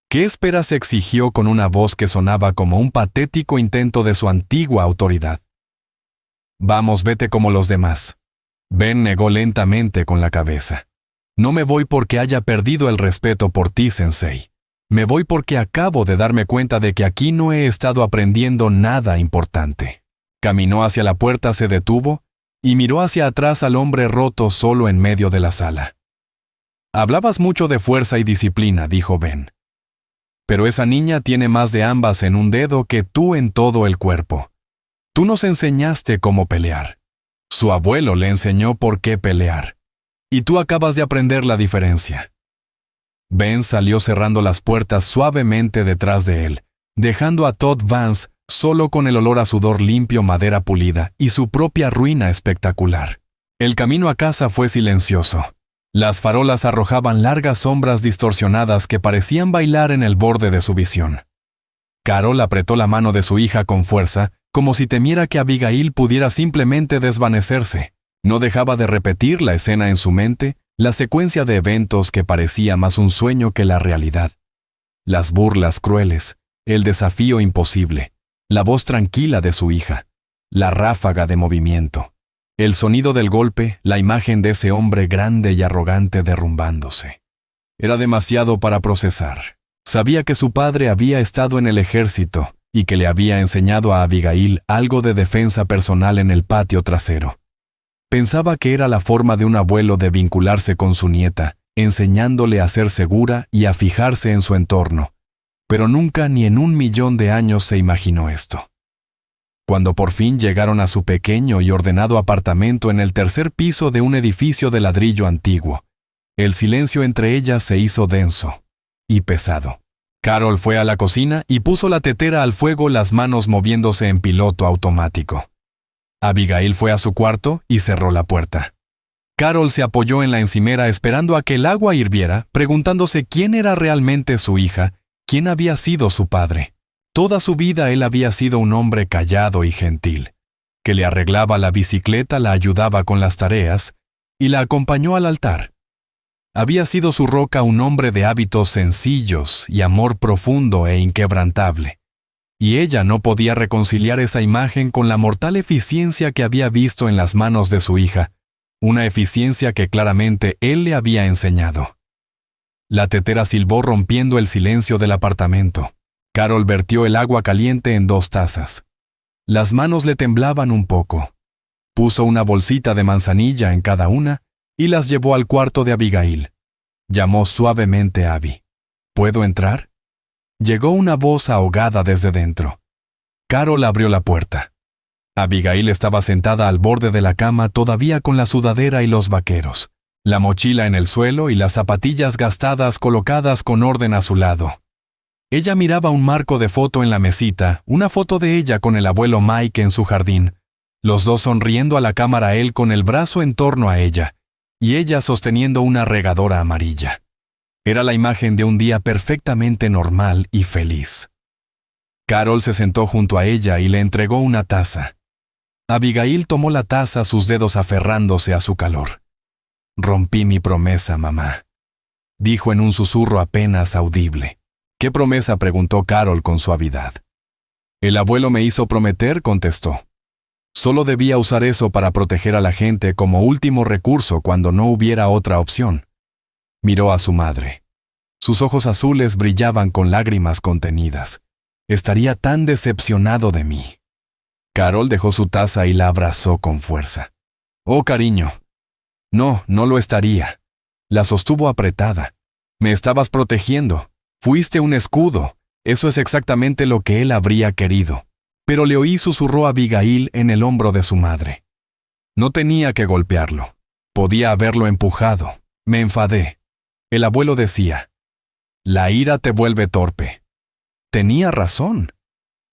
¿Qué esperas?, exigió con una voz que sonaba como un patético intento de su antigua autoridad. Vamos, vete como los demás. Ben negó lentamente con la cabeza. No me voy porque haya perdido el respeto por ti, sensei. Me voy porque acabo de darme cuenta de que aquí no he estado aprendiendo nada importante. Caminó hacia la puerta, se detuvo y miró hacia atrás al hombre roto solo en medio de la sala. Hablabas mucho de fuerza y disciplina, dijo Ben. Pero esa niña tiene más de ambas en un dedo que tú en todo el cuerpo. Tú nos enseñaste cómo pelear. Su abuelo le enseñó por qué pelear. Y tú acabas de aprender la diferencia. Ben salió cerrando las puertas suavemente detrás de él, dejando a Todd Vance solo con el olor a sudor limpio, madera pulida y su propia ruina espectacular. El camino a casa fue silencioso. Las farolas arrojaban largas sombras distorsionadas que parecían bailar en el borde de su visión. Carol apretó la mano de su hija con fuerza, como si temiera que Abigail pudiera simplemente desvanecerse. No dejaba de repetir la escena en su mente, la secuencia de eventos que parecía más un sueño que la realidad. Las burlas crueles, el desafío imposible, la voz tranquila de su hija, la ráfaga de movimiento, el sonido del golpe, la imagen de ese hombre grande y arrogante derrumbándose. Era demasiado para procesar. Sabía que su padre había estado en el ejército y que le había enseñado a Abigail algo de defensa personal en el patio trasero. Pensaba que era la forma de un abuelo de vincularse con su nieta, enseñándole a ser segura y a fijarse en su entorno, pero nunca ni en 1.000.000 de años se imaginó esto. Cuando por fin llegaron a su pequeño y ordenado apartamento en el tercer piso de un edificio de ladrillo antiguo, el silencio entre ellas se hizo denso y pesado. Carol fue a la cocina y puso la tetera al fuego, las manos moviéndose en piloto automático. Abigail fue a su cuarto y cerró la puerta. Carol se apoyó en la encimera esperando a que el agua hirviera, preguntándose quién era realmente su hija, quién había sido su padre. Toda su vida él había sido un hombre callado y gentil, que le arreglaba la bicicleta, la ayudaba con las tareas y la acompañó al altar. Había sido su roca un hombre de hábitos sencillos y amor profundo e inquebrantable, y ella no podía reconciliar esa imagen con la mortal eficiencia que había visto en las manos de su hija, una eficiencia que claramente él le había enseñado. La tetera silbó rompiendo el silencio del apartamento. Carol vertió el agua caliente en 2 tazas. Las manos le temblaban un poco. Puso una bolsita de manzanilla en cada una y las llevó al cuarto de Abigail. Llamó suavemente a Abby. ¿Puedo entrar? Llegó una voz ahogada desde dentro. Carol abrió la puerta. Abigail estaba sentada al borde de la cama todavía con la sudadera y los vaqueros, la mochila en el suelo y las zapatillas gastadas colocadas con orden a su lado. Ella miraba un marco de foto en la mesita, una foto de ella con el abuelo Mike en su jardín, los dos sonriendo a la cámara, él con el brazo en torno a ella, y ella sosteniendo una regadora amarilla. Era la imagen de un día perfectamente normal y feliz. Carol se sentó junto a ella y le entregó una taza. Abigail tomó la taza, sus dedos aferrándose a su calor. «Rompí mi promesa, mamá», dijo en un susurro apenas audible. «¿Qué promesa?», preguntó Carol con suavidad. «El abuelo me hizo prometer», contestó. «Solo debía usar eso para proteger a la gente como último recurso cuando no hubiera otra opción». Miró a su madre. Sus ojos azules brillaban con lágrimas contenidas. «Estaría tan decepcionado de mí». Carol dejó su taza y la abrazó con fuerza. «Oh, cariño». «No, no lo estaría». La sostuvo apretada. «Me estabas protegiendo. Fuiste un escudo. Eso es exactamente lo que él habría querido». Pero le oí, susurró Abigail en el hombro de su madre. «No tenía que golpearlo. Podía haberlo empujado. Me enfadé». El abuelo decía, «La ira te vuelve torpe». Tenía razón.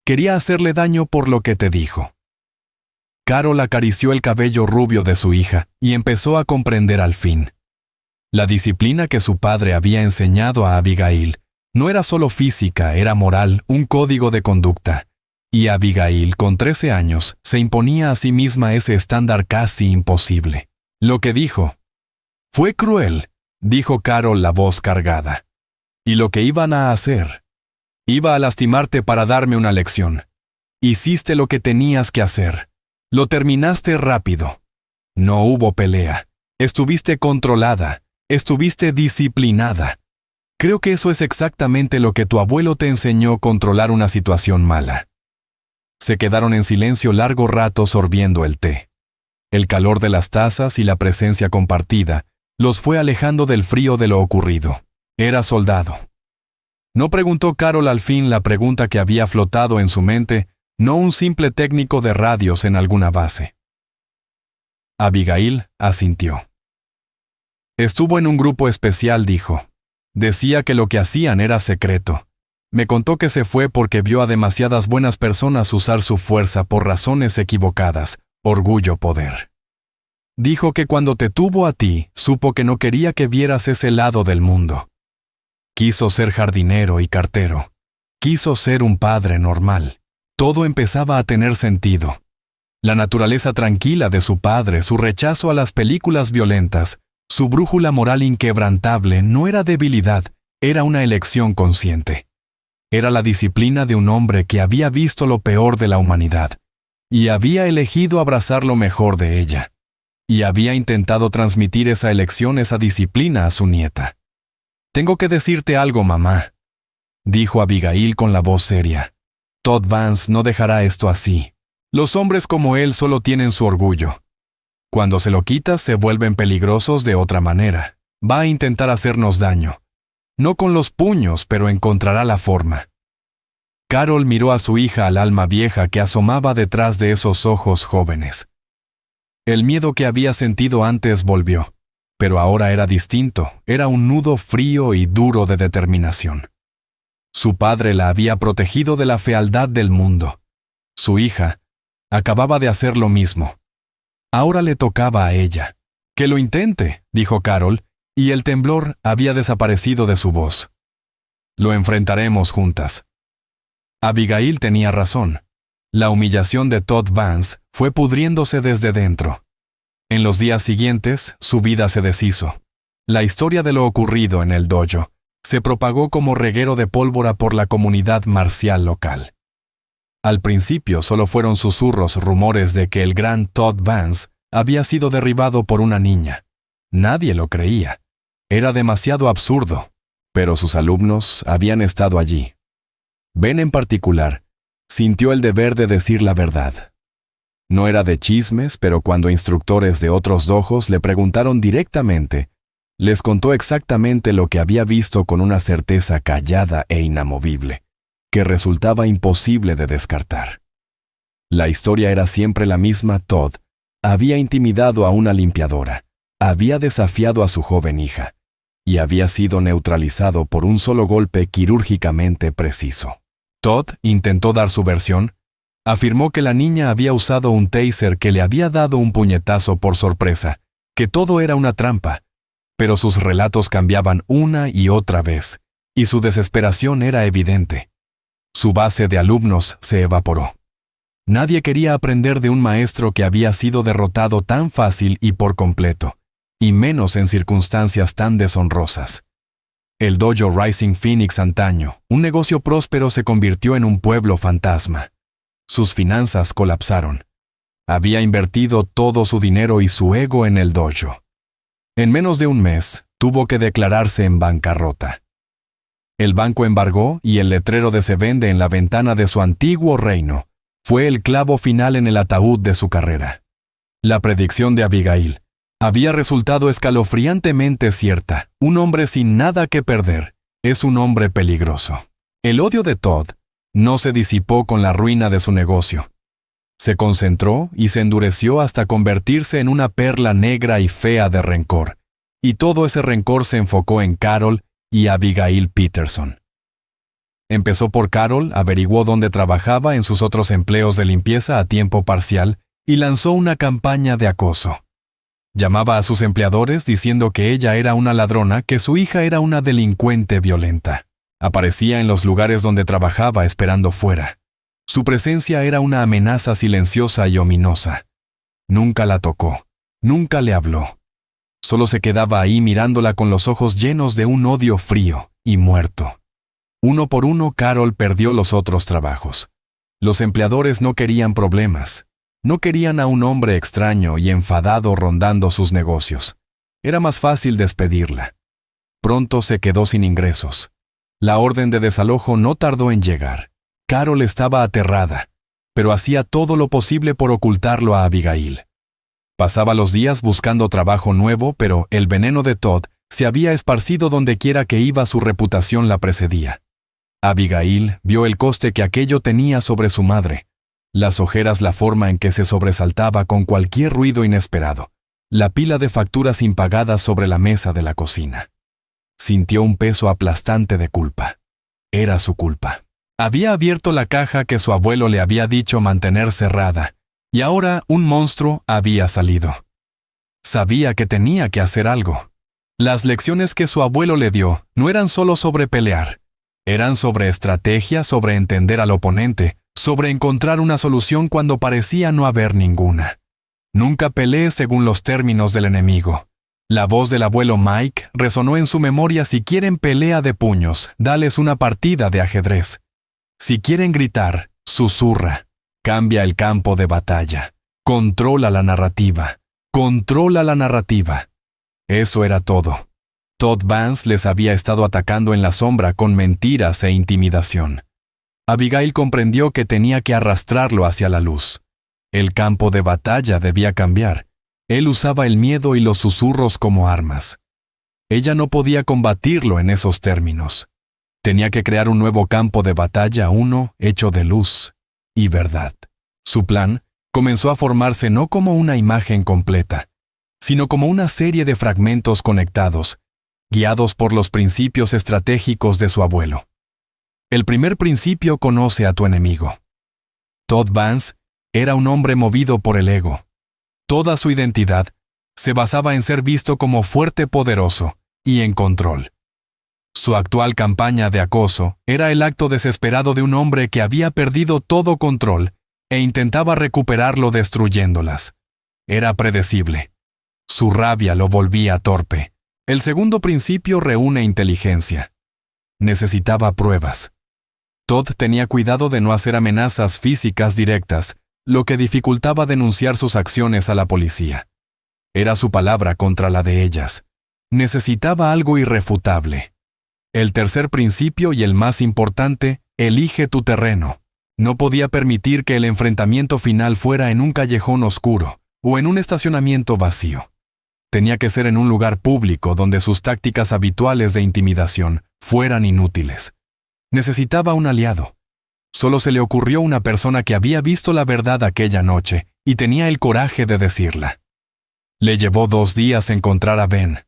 Quería hacerle daño por lo que te dijo. Carol acarició el cabello rubio de su hija y empezó a comprender al fin. La disciplina que su padre había enseñado a Abigail no era solo física, era moral, un código de conducta. Y Abigail, con 13 años, se imponía a sí misma ese estándar casi imposible. Lo que dijo. «Fue cruel», dijo Carol, la voz cargada. «Y lo que iban a hacer. Iba a lastimarte para darme una lección. Hiciste lo que tenías que hacer. Lo terminaste rápido. No hubo pelea. Estuviste controlada. Estuviste disciplinada. Creo que eso es exactamente lo que tu abuelo te enseñó, controlar una situación mala». Se quedaron en silencio largo rato sorbiendo el té. El calor de las tazas y la presencia compartida los fue alejando del frío de lo ocurrido. Era soldado. No preguntó Carol al fin la pregunta que había flotado en su mente, no un simple técnico de radios en alguna base. Abigail asintió. Estuvo en un grupo especial, dijo. Decía que lo que hacían era secreto. Me contó que se fue porque vio a demasiadas buenas personas usar su fuerza por razones equivocadas, orgullo-poder. Dijo que cuando te tuvo a ti, supo que no quería que vieras ese lado del mundo. Quiso ser jardinero y cartero. Quiso ser un padre normal. Todo empezaba a tener sentido. La naturaleza tranquila de su padre, su rechazo a las películas violentas, su brújula moral inquebrantable no era debilidad, era una elección consciente. Era la disciplina de un hombre que había visto lo peor de la humanidad y había elegido abrazar lo mejor de ella. Y había intentado transmitir esa elección, esa disciplina a su nieta. «Tengo que decirte algo, mamá», dijo Abigail con la voz seria. «Todd Vance no dejará esto así. Los hombres como él solo tienen su orgullo. Cuando se lo quitas, se vuelven peligrosos de otra manera. Va a intentar hacernos daño. No con los puños, pero encontrará la forma». Carol miró a su hija al alma vieja que asomaba detrás de esos ojos jóvenes. El miedo que había sentido antes volvió, pero ahora era distinto, era un nudo frío y duro de determinación. Su padre la había protegido de la fealdad del mundo. Su hija acababa de hacer lo mismo. Ahora le tocaba a ella. «Que lo intente», dijo Carol, y el temblor había desaparecido de su voz. «Lo enfrentaremos juntas». Abigail tenía razón. La humillación de Todd Vance fue pudriéndose desde dentro. En los días siguientes, su vida se deshizo. La historia de lo ocurrido en el dojo se propagó como reguero de pólvora por la comunidad marcial local. Al principio solo fueron susurros, rumores de que el gran Todd Vance había sido derribado por una niña. Nadie lo creía. Era demasiado absurdo, pero sus alumnos habían estado allí. Ben en particular sintió el deber de decir la verdad. No era de chismes, pero cuando instructores de otros dojos le preguntaron directamente, les contó exactamente lo que había visto con una certeza callada e inamovible, que resultaba imposible de descartar. La historia era siempre la misma. Todd había intimidado a una limpiadora, había desafiado a su joven hija, y había sido neutralizado por un solo golpe quirúrgicamente preciso. Todd intentó dar su versión. Afirmó que la niña había usado un taser, que le había dado un puñetazo por sorpresa, que todo era una trampa, pero sus relatos cambiaban una y otra vez, y su desesperación era evidente. Su base de alumnos se evaporó. Nadie quería aprender de un maestro que había sido derrotado tan fácil y por completo, y menos en circunstancias tan deshonrosas. El dojo Rising Phoenix antaño, un negocio próspero, se convirtió en un pueblo fantasma. Sus finanzas colapsaron. Había invertido todo su dinero y su ego en el dojo. En menos de un mes, tuvo que declararse en bancarrota. El banco embargó y el letrero de «Se vende» en la ventana de su antiguo reino fue el clavo final en el ataúd de su carrera. La predicción de Abigail había resultado escalofriantemente cierta. Un hombre sin nada que perder es un hombre peligroso. El odio de Todd no se disipó con la ruina de su negocio. Se concentró y se endureció hasta convertirse en una perla negra y fea de rencor, y todo ese rencor se enfocó en Carol y Abigail Peterson. Empezó por Carol, averiguó dónde trabajaba en sus otros empleos de limpieza a tiempo parcial y lanzó una campaña de acoso. Llamaba a sus empleadores diciendo que ella era una ladrona, que su hija era una delincuente violenta. Aparecía en los lugares donde trabajaba esperando fuera. Su presencia era una amenaza silenciosa y ominosa. Nunca la tocó, nunca le habló. Solo se quedaba ahí mirándola con los ojos llenos de un odio frío y muerto. Uno por uno, Carol perdió los otros trabajos. Los empleadores no querían problemas. No querían a un hombre extraño y enfadado rondando sus negocios. Era más fácil despedirla. Pronto se quedó sin ingresos. La orden de desalojo no tardó en llegar. Carol estaba aterrada, pero hacía todo lo posible por ocultarlo a Abigail. Pasaba los días buscando trabajo nuevo, pero el veneno de Todd se había esparcido donde quiera que iba. Su reputación la precedía. Abigail vio el coste que aquello tenía sobre su madre. Las ojeras, la forma en que se sobresaltaba con cualquier ruido inesperado, la pila de facturas impagadas sobre la mesa de la cocina. Sintió un peso aplastante de culpa. Era su culpa. Había abierto la caja que su abuelo le había dicho mantener cerrada, y ahora un monstruo había salido. Sabía que tenía que hacer algo. Las lecciones que su abuelo le dio no eran solo sobre pelear, eran sobre estrategia, sobre entender al oponente, sobre encontrar una solución cuando parecía no haber ninguna. Nunca pelee según los términos del enemigo. La voz del abuelo Mike resonó en su memoria: si quieren pelea de puños, dales una partida de ajedrez. Si quieren gritar, susurra. Cambia el campo de batalla. Controla la narrativa. Controla la narrativa. Eso era todo. Todd Vance les había estado atacando en la sombra con mentiras e intimidación. Abigail comprendió que tenía que arrastrarlo hacia la luz. El campo de batalla debía cambiar. Él usaba el miedo y los susurros como armas. Ella no podía combatirlo en esos términos. Tenía que crear un nuevo campo de batalla, uno hecho de luz y verdad. Su plan comenzó a formarse no como una imagen completa, sino como una serie de fragmentos conectados, guiados por los principios estratégicos de su abuelo. El primer principio: conoce a tu enemigo. Todd Vance era un hombre movido por el ego. Toda su identidad se basaba en ser visto como fuerte, poderoso y en control. Su actual campaña de acoso era el acto desesperado de un hombre que había perdido todo control e intentaba recuperarlo destruyéndolas. Era predecible. Su rabia lo volvía torpe. El segundo principio reúne inteligencia. Necesitaba pruebas. Todd tenía cuidado de no hacer amenazas físicas directas, lo que dificultaba denunciar sus acciones a la policía. Era su palabra contra la de ellas. Necesitaba algo irrefutable. El tercer principio, y el más importante: elige tu terreno. No podía permitir que el enfrentamiento final fuera en un callejón oscuro o en un estacionamiento vacío. Tenía que ser en un lugar público donde sus tácticas habituales de intimidación fueran inútiles. Necesitaba un aliado. Solo se le ocurrió una persona que había visto la verdad aquella noche y tenía el coraje de decirla. Le llevó 2 días encontrar a Ben.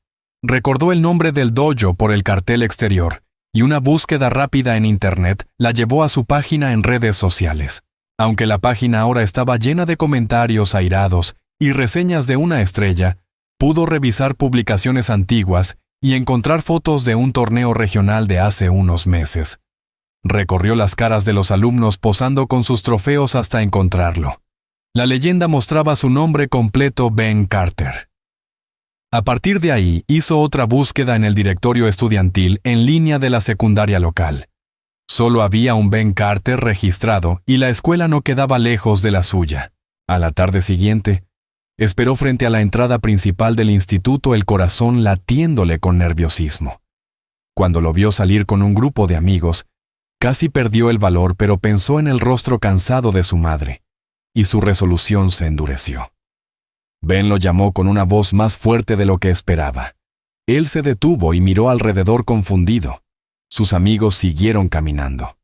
Recordó el nombre del dojo por el cartel exterior, y una búsqueda rápida en Internet la llevó a su página en redes sociales. Aunque la página ahora estaba llena de comentarios airados y reseñas de 1 estrella, pudo revisar publicaciones antiguas y encontrar fotos de un torneo regional de hace unos meses. Recorrió las caras de los alumnos posando con sus trofeos hasta encontrarlo. La leyenda mostraba su nombre completo: Ben Carter. A partir de ahí, hizo otra búsqueda en el directorio estudiantil en línea de la secundaria local. Solo había un Ben Carter registrado y la escuela no quedaba lejos de la suya. A la tarde siguiente, esperó frente a la entrada principal del instituto, el corazón latiéndole con nerviosismo. Cuando lo vio salir con un grupo de amigos, casi perdió el valor, pero pensó en el rostro cansado de su madre, y su resolución se endureció. Ben lo llamó con una voz más fuerte de lo que esperaba. Él se detuvo y miró alrededor confundido. Sus amigos siguieron caminando.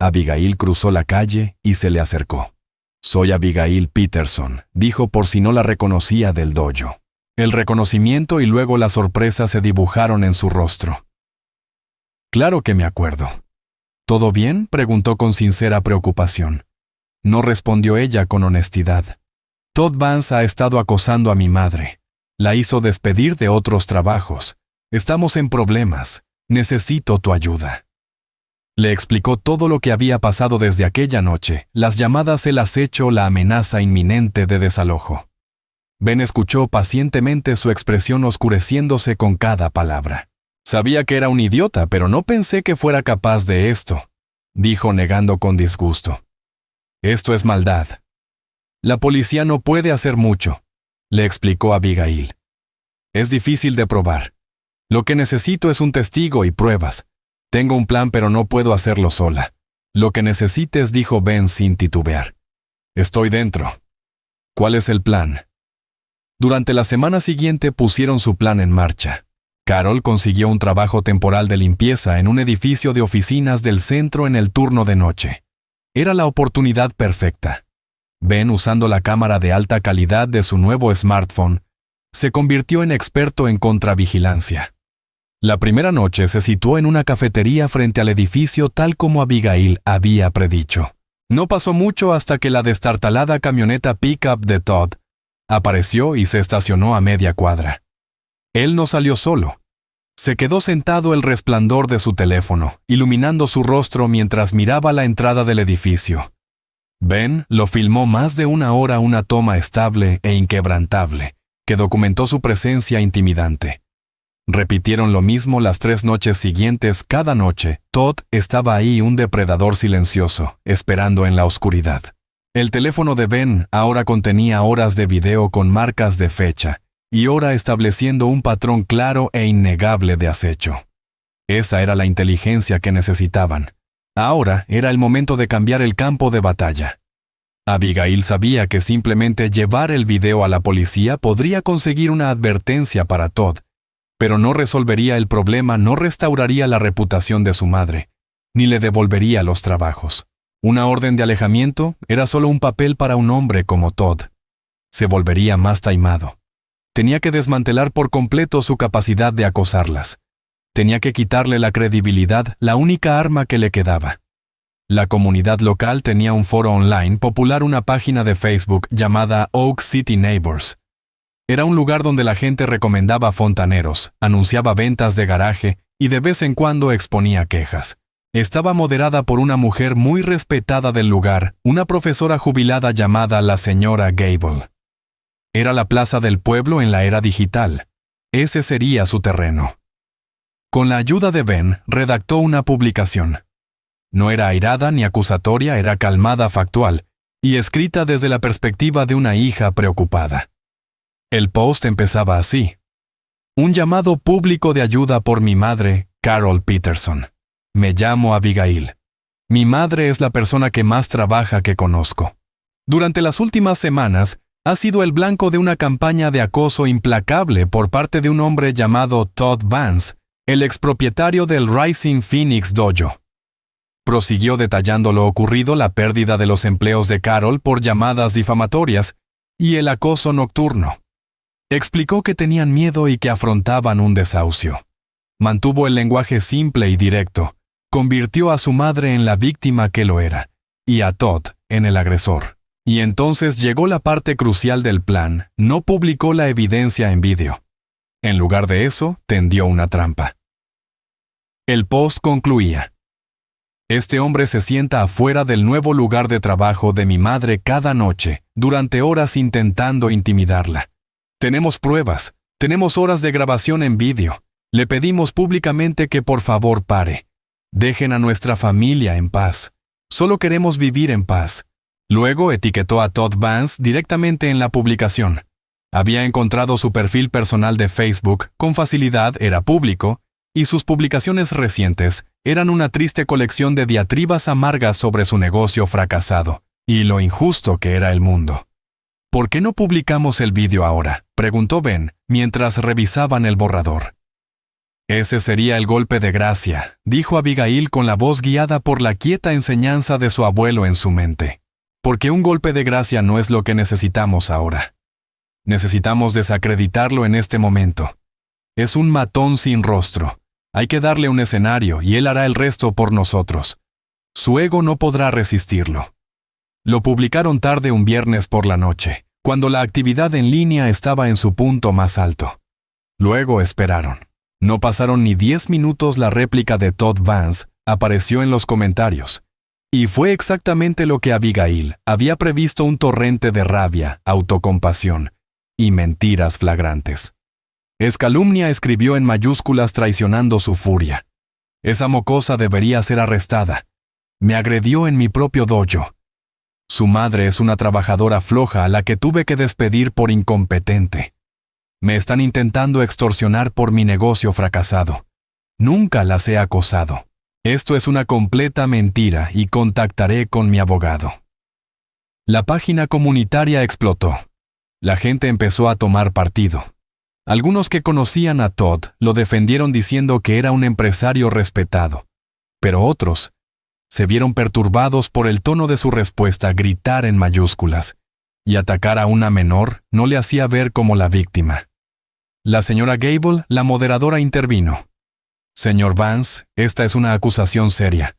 Abigail cruzó la calle y se le acercó. «Soy Abigail Peterson», dijo por si no la reconocía del dojo. El reconocimiento y luego la sorpresa se dibujaron en su rostro. «Claro que me acuerdo». «¿Todo bien?», preguntó con sincera preocupación. No respondió ella con honestidad. «Todd Vance ha estado acosando a mi madre. La hizo despedir de otros trabajos. Estamos en problemas. Necesito tu ayuda». Le explicó todo lo que había pasado desde aquella noche, las llamadas, el acecho, la amenaza inminente de desalojo. Ben escuchó pacientemente, su expresión oscureciéndose con cada palabra. «Sabía que era un idiota, pero no pensé que fuera capaz de esto», dijo negando con disgusto. «Esto es maldad». «La policía no puede hacer mucho», le explicó Abigail. «Es difícil de probar. Lo que necesito es un testigo y pruebas. Tengo un plan, pero no puedo hacerlo sola». «Lo que necesites», dijo Ben sin titubear. «Estoy dentro». «¿Cuál es el plan?» Durante la semana siguiente pusieron su plan en marcha. Carol consiguió un trabajo temporal de limpieza en un edificio de oficinas del centro en el turno de noche. Era la oportunidad perfecta. Ben, usando la cámara de alta calidad de su nuevo smartphone, se convirtió en experto en contravigilancia. La primera noche se situó en una cafetería frente al edificio tal como Abigail había predicho. No pasó mucho hasta que la destartalada camioneta pick-up de Todd apareció y se estacionó a media cuadra. Él no salió solo. Se quedó sentado el resplandor de su teléfono, iluminando su rostro mientras miraba la entrada del edificio. Ben lo filmó más de una hora, una toma estable e inquebrantable, que documentó su presencia intimidante. Repitieron lo mismo las 3 noches siguientes. Cada noche, Todd estaba ahí, un depredador silencioso, esperando en la oscuridad. El teléfono de Ben ahora contenía horas de video con marcas de fecha, y hora estableciendo un patrón claro e innegable de acecho. Esa era la inteligencia que necesitaban. Ahora era el momento de cambiar el campo de batalla. Abigail sabía que simplemente llevar el video a la policía podría conseguir una advertencia para Todd, pero no resolvería el problema, no restauraría la reputación de su madre, ni le devolvería los trabajos. Una orden de alejamiento era solo un papel para un hombre como Todd. Se volvería más taimado. Tenía que desmantelar por completo su capacidad de acosarlas. Tenía que quitarle la credibilidad, la única arma que le quedaba. La comunidad local tenía un foro online popular, una página de Facebook llamada Oak City Neighbors. Era un lugar donde la gente recomendaba fontaneros, anunciaba ventas de garaje y de vez en cuando exponía quejas. Estaba moderada por una mujer muy respetada del lugar, una profesora jubilada llamada la señora Gable. Era la plaza del pueblo en la era digital. Ese sería su terreno. Con la ayuda de Ben, redactó una publicación. No era airada ni acusatoria, era calmada, factual, y escrita desde la perspectiva de una hija preocupada. El post empezaba así: un llamado público de ayuda por mi madre, Carol Peterson. Me llamo Abigail. Mi madre es la persona que más trabaja que conozco. Durante las últimas semanas, ha sido el blanco de una campaña de acoso implacable por parte de un hombre llamado Todd Vance, el expropietario del Rising Phoenix Dojo. Prosiguió detallando lo ocurrido, la pérdida de los empleos de Carol por llamadas difamatorias y el acoso nocturno. Explicó que tenían miedo y que afrontaban un desahucio. Mantuvo el lenguaje simple y directo. Convirtió a su madre en la víctima que lo era, y a Todd en el agresor. Y entonces llegó la parte crucial del plan: no publicó la evidencia en vídeo. En lugar de eso, tendió una trampa. El post concluía: este hombre se sienta afuera del nuevo lugar de trabajo de mi madre cada noche, durante horas intentando intimidarla. Tenemos pruebas, tenemos horas de grabación en vídeo. Le pedimos públicamente que por favor pare. Dejen a nuestra familia en paz. Solo queremos vivir en paz. Luego etiquetó a Todd Vance directamente en la publicación. Había encontrado su perfil personal de Facebook, con facilidad era público, y sus publicaciones recientes eran una triste colección de diatribas amargas sobre su negocio fracasado y lo injusto que era el mundo. ¿Por qué no publicamos el vídeo ahora?, preguntó Ben mientras revisaban el borrador. Ese sería el golpe de gracia, dijo Abigail con la voz guiada por la quieta enseñanza de su abuelo en su mente. Porque un golpe de gracia no es lo que necesitamos ahora. Necesitamos desacreditarlo en este momento. Es un matón sin rostro. Hay que darle un escenario y él hará el resto por nosotros. Su ego no podrá resistirlo. Lo publicaron tarde un viernes por la noche, cuando la actividad en línea estaba en su punto más alto. Luego esperaron. No pasaron ni 10 minutos, la réplica de Todd Vance apareció en los comentarios. Y fue exactamente lo que Abigail había previsto: un torrente de rabia, autocompasión y mentiras flagrantes. Es calumnia, escribió en mayúsculas, traicionando su furia. Esa mocosa debería ser arrestada. Me agredió en mi propio dojo. Su madre es una trabajadora floja a la que tuve que despedir por incompetente. Me están intentando extorsionar por mi negocio fracasado. Nunca las he acosado. Esto es una completa mentira y contactaré con mi abogado. La página comunitaria explotó. La gente empezó a tomar partido. Algunos que conocían a Todd lo defendieron diciendo que era un empresario respetado, pero otros se vieron perturbados por el tono de su respuesta: gritar en mayúsculas y atacar a una menor no le hacía ver como la víctima. La señora Gable, la moderadora, intervino. Señor Vance, esta es una acusación seria.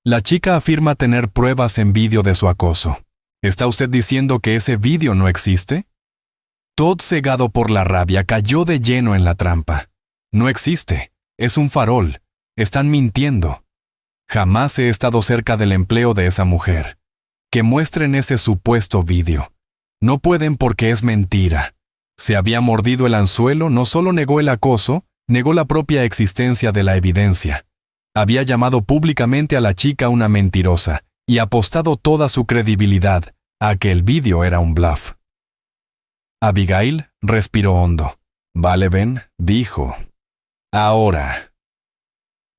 La chica afirma tener pruebas en vídeo de su acoso. ¿Está usted diciendo que ese vídeo no existe? Todd, cegado por la rabia, cayó de lleno en la trampa. No existe. Es un farol. Están mintiendo. Jamás he estado cerca del empleo de esa mujer. Que muestren ese supuesto vídeo. No pueden porque es mentira. Se había mordido el anzuelo, no solo negó el acoso, negó la propia existencia de la evidencia. Había llamado públicamente a la chica una mentirosa y apostado toda su credibilidad a que el vídeo era un bluff. Abigail respiró hondo. Vale, Ben, dijo. Ahora.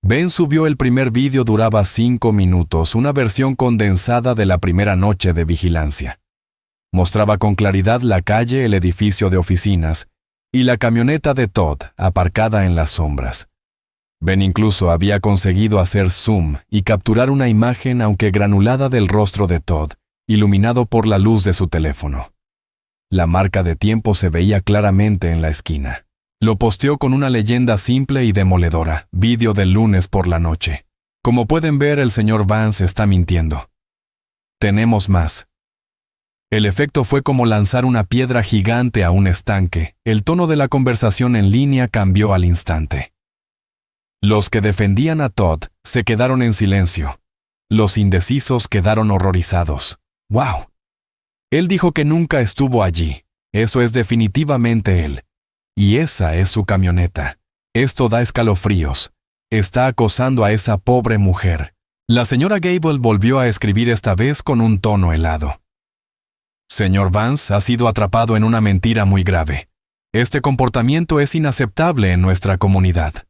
Ben subió el primer vídeo, duraba 5 minutos, una versión condensada de la primera noche de vigilancia. Mostraba con claridad la calle, el edificio de oficinas y la camioneta de Todd aparcada en las sombras. Ben incluso había conseguido hacer zoom y capturar una imagen, aunque granulada, del rostro de Todd, iluminado por la luz de su teléfono. La marca de tiempo se veía claramente en la esquina. Lo posteó con una leyenda simple y demoledora: vídeo del lunes por la noche. Como pueden ver, el señor Vance está mintiendo. Tenemos más. El efecto fue como lanzar una piedra gigante a un estanque. El tono de la conversación en línea cambió al instante. Los que defendían a Todd se quedaron en silencio. Los indecisos quedaron horrorizados. ¡Wow! Él dijo que nunca estuvo allí. Eso es definitivamente él. Y esa es su camioneta. Esto da escalofríos. Está acosando a esa pobre mujer. La señora Gable volvió a escribir, esta vez con un tono helado. Señor Vance ha sido atrapado en una mentira muy grave. Este comportamiento es inaceptable en nuestra comunidad.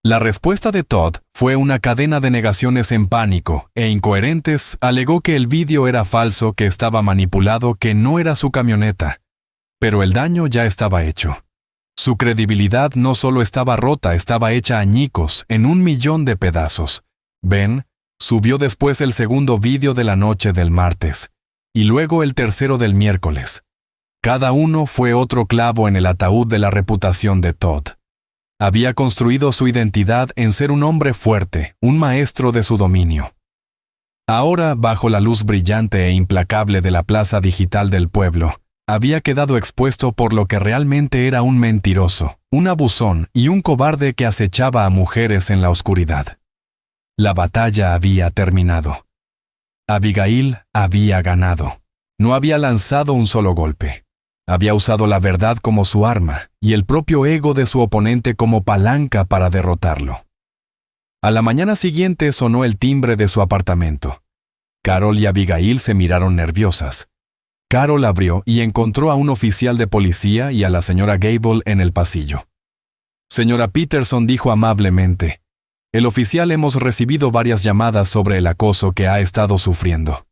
La respuesta de Todd fue una cadena de negaciones en pánico e incoherentes. Alegó que el vídeo era falso, que estaba manipulado, que no era su camioneta. Pero el daño ya estaba hecho. Su credibilidad no solo estaba rota, estaba hecha añicos, en 1.000.000 de pedazos. Ben subió después el segundo vídeo de la noche del martes, y luego el tercero del miércoles. Cada uno fue otro clavo en el ataúd de la reputación de Todd. Había construido su identidad en ser un hombre fuerte, un maestro de su dominio. Ahora, bajo la luz brillante e implacable de la plaza digital del pueblo, había quedado expuesto por lo que realmente era: un mentiroso, un abusón y un cobarde que acechaba a mujeres en la oscuridad. La batalla había terminado. Abigail había ganado. No había lanzado un solo golpe. Había usado la verdad como su arma y el propio ego de su oponente como palanca para derrotarlo. A la mañana siguiente sonó el timbre de su apartamento. Carol y Abigail se miraron nerviosas. Carol abrió y encontró a un oficial de policía y a la señora Gable en el pasillo. Señora Peterson, dijo amablemente, el oficial, hemos recibido varias llamadas sobre el acoso que ha estado sufriendo.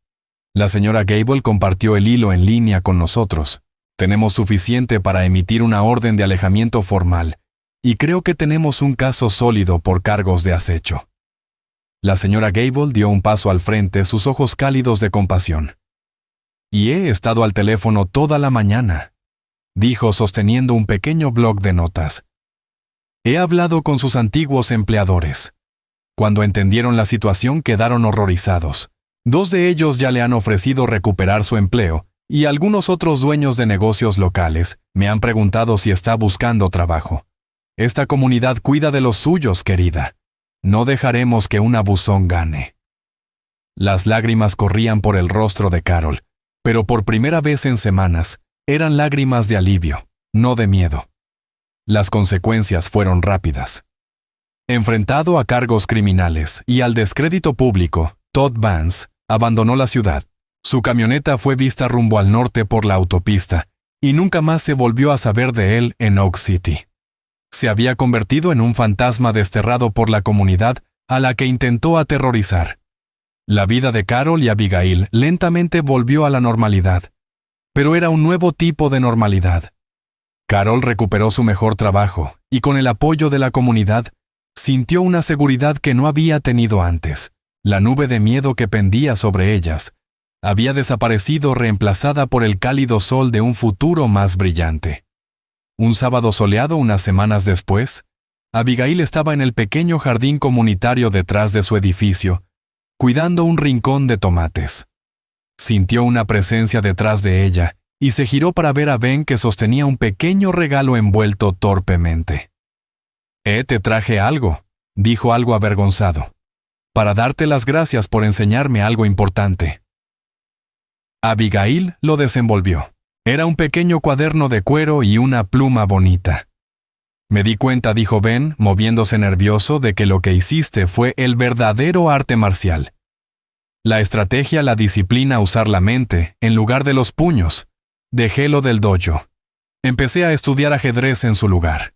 La señora Gable compartió el hilo en línea con nosotros. Tenemos suficiente para emitir una orden de alejamiento formal, y creo que tenemos un caso sólido por cargos de acecho. La señora Gable dio un paso al frente, sus ojos cálidos de compasión. Y he estado al teléfono toda la mañana, dijo sosteniendo un pequeño bloc de notas. He hablado con sus antiguos empleadores. Cuando entendieron la situación, quedaron horrorizados. 2 de ellos ya le han ofrecido recuperar su empleo, y algunos otros dueños de negocios locales me han preguntado si está buscando trabajo. Esta comunidad cuida de los suyos, querida. No dejaremos que un abusón gane. Las lágrimas corrían por el rostro de Carol, pero por primera vez en semanas, eran lágrimas de alivio, no de miedo. Las consecuencias fueron rápidas. Enfrentado a cargos criminales y al descrédito público, Todd Vance abandonó la ciudad. Su camioneta fue vista rumbo al norte por la autopista, y nunca más se volvió a saber de él en Oak City. Se había convertido en un fantasma desterrado por la comunidad a la que intentó aterrorizar. La vida de Carol y Abigail lentamente volvió a la normalidad, pero era un nuevo tipo de normalidad. Carol recuperó su mejor trabajo y, con el apoyo de la comunidad, sintió una seguridad que no había tenido antes. La nube de miedo que pendía sobre ellas había desaparecido, reemplazada por el cálido sol de un futuro más brillante. Un sábado soleado, unas semanas después, Abigail estaba en el pequeño jardín comunitario detrás de su edificio, cuidando un rincón de tomates. Sintió una presencia detrás de ella y se giró para ver a Ben, que sostenía un pequeño regalo envuelto torpemente. Te traje algo, dijo algo avergonzado, para darte las gracias por enseñarme algo importante. Abigail lo desenvolvió. Era un pequeño cuaderno de cuero y una pluma bonita. Me di cuenta, dijo Ben, moviéndose nervioso, de que lo que hiciste fue el verdadero arte marcial. La estrategia, la disciplina, usar la mente, en lugar de los puños. Dejé lo del dojo. Empecé a estudiar ajedrez en su lugar.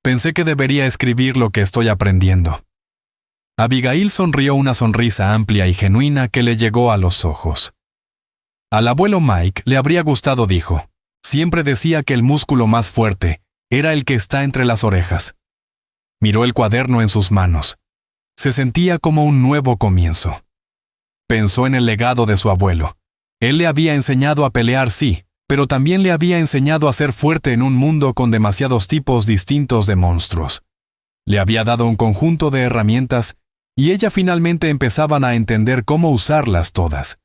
Pensé que debería escribir lo que estoy aprendiendo. Abigail sonrió una sonrisa amplia y genuina que le llegó a los ojos. Al abuelo Mike le habría gustado, dijo. Siempre decía que el músculo más fuerte era el que está entre las orejas. Miró el cuaderno en sus manos. Se sentía como un nuevo comienzo. Pensó en el legado de su abuelo. Él le había enseñado a pelear, sí, pero también le había enseñado a ser fuerte en un mundo con demasiados tipos distintos de monstruos. Le había dado un conjunto de herramientas y ella finalmente empezaban a entender cómo usarlas todas.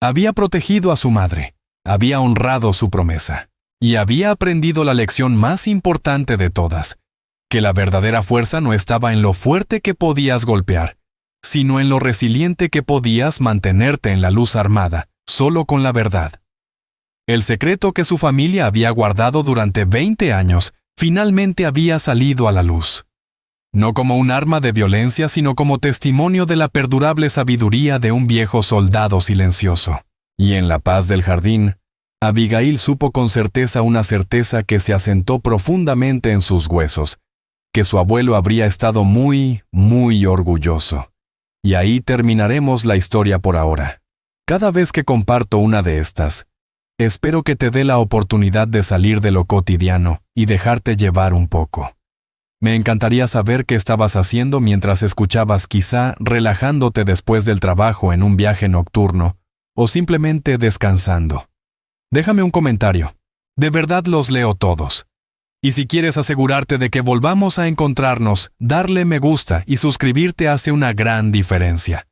Había protegido a su madre, había honrado su promesa, y había aprendido la lección más importante de todas, que la verdadera fuerza no estaba en lo fuerte que podías golpear, sino en lo resiliente que podías mantenerte en la luz armada, solo con la verdad. El secreto que su familia había guardado durante 20 años finalmente había salido a la luz. No como un arma de violencia, sino como testimonio de la perdurable sabiduría de un viejo soldado silencioso. Y en la paz del jardín, Abigail supo con certeza una certeza que se asentó profundamente en sus huesos, que su abuelo habría estado muy, muy orgulloso. Y ahí terminaremos la historia por ahora. Cada vez que comparto una de estas, espero que te dé la oportunidad de salir de lo cotidiano y dejarte llevar un poco. Me encantaría saber qué estabas haciendo mientras escuchabas, quizá relajándote después del trabajo en un viaje nocturno, o simplemente descansando. Déjame un comentario. De verdad los leo todos. Y si quieres asegurarte de que volvamos a encontrarnos, darle me gusta y suscribirte hace una gran diferencia.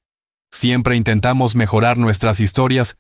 Siempre intentamos mejorar nuestras historias,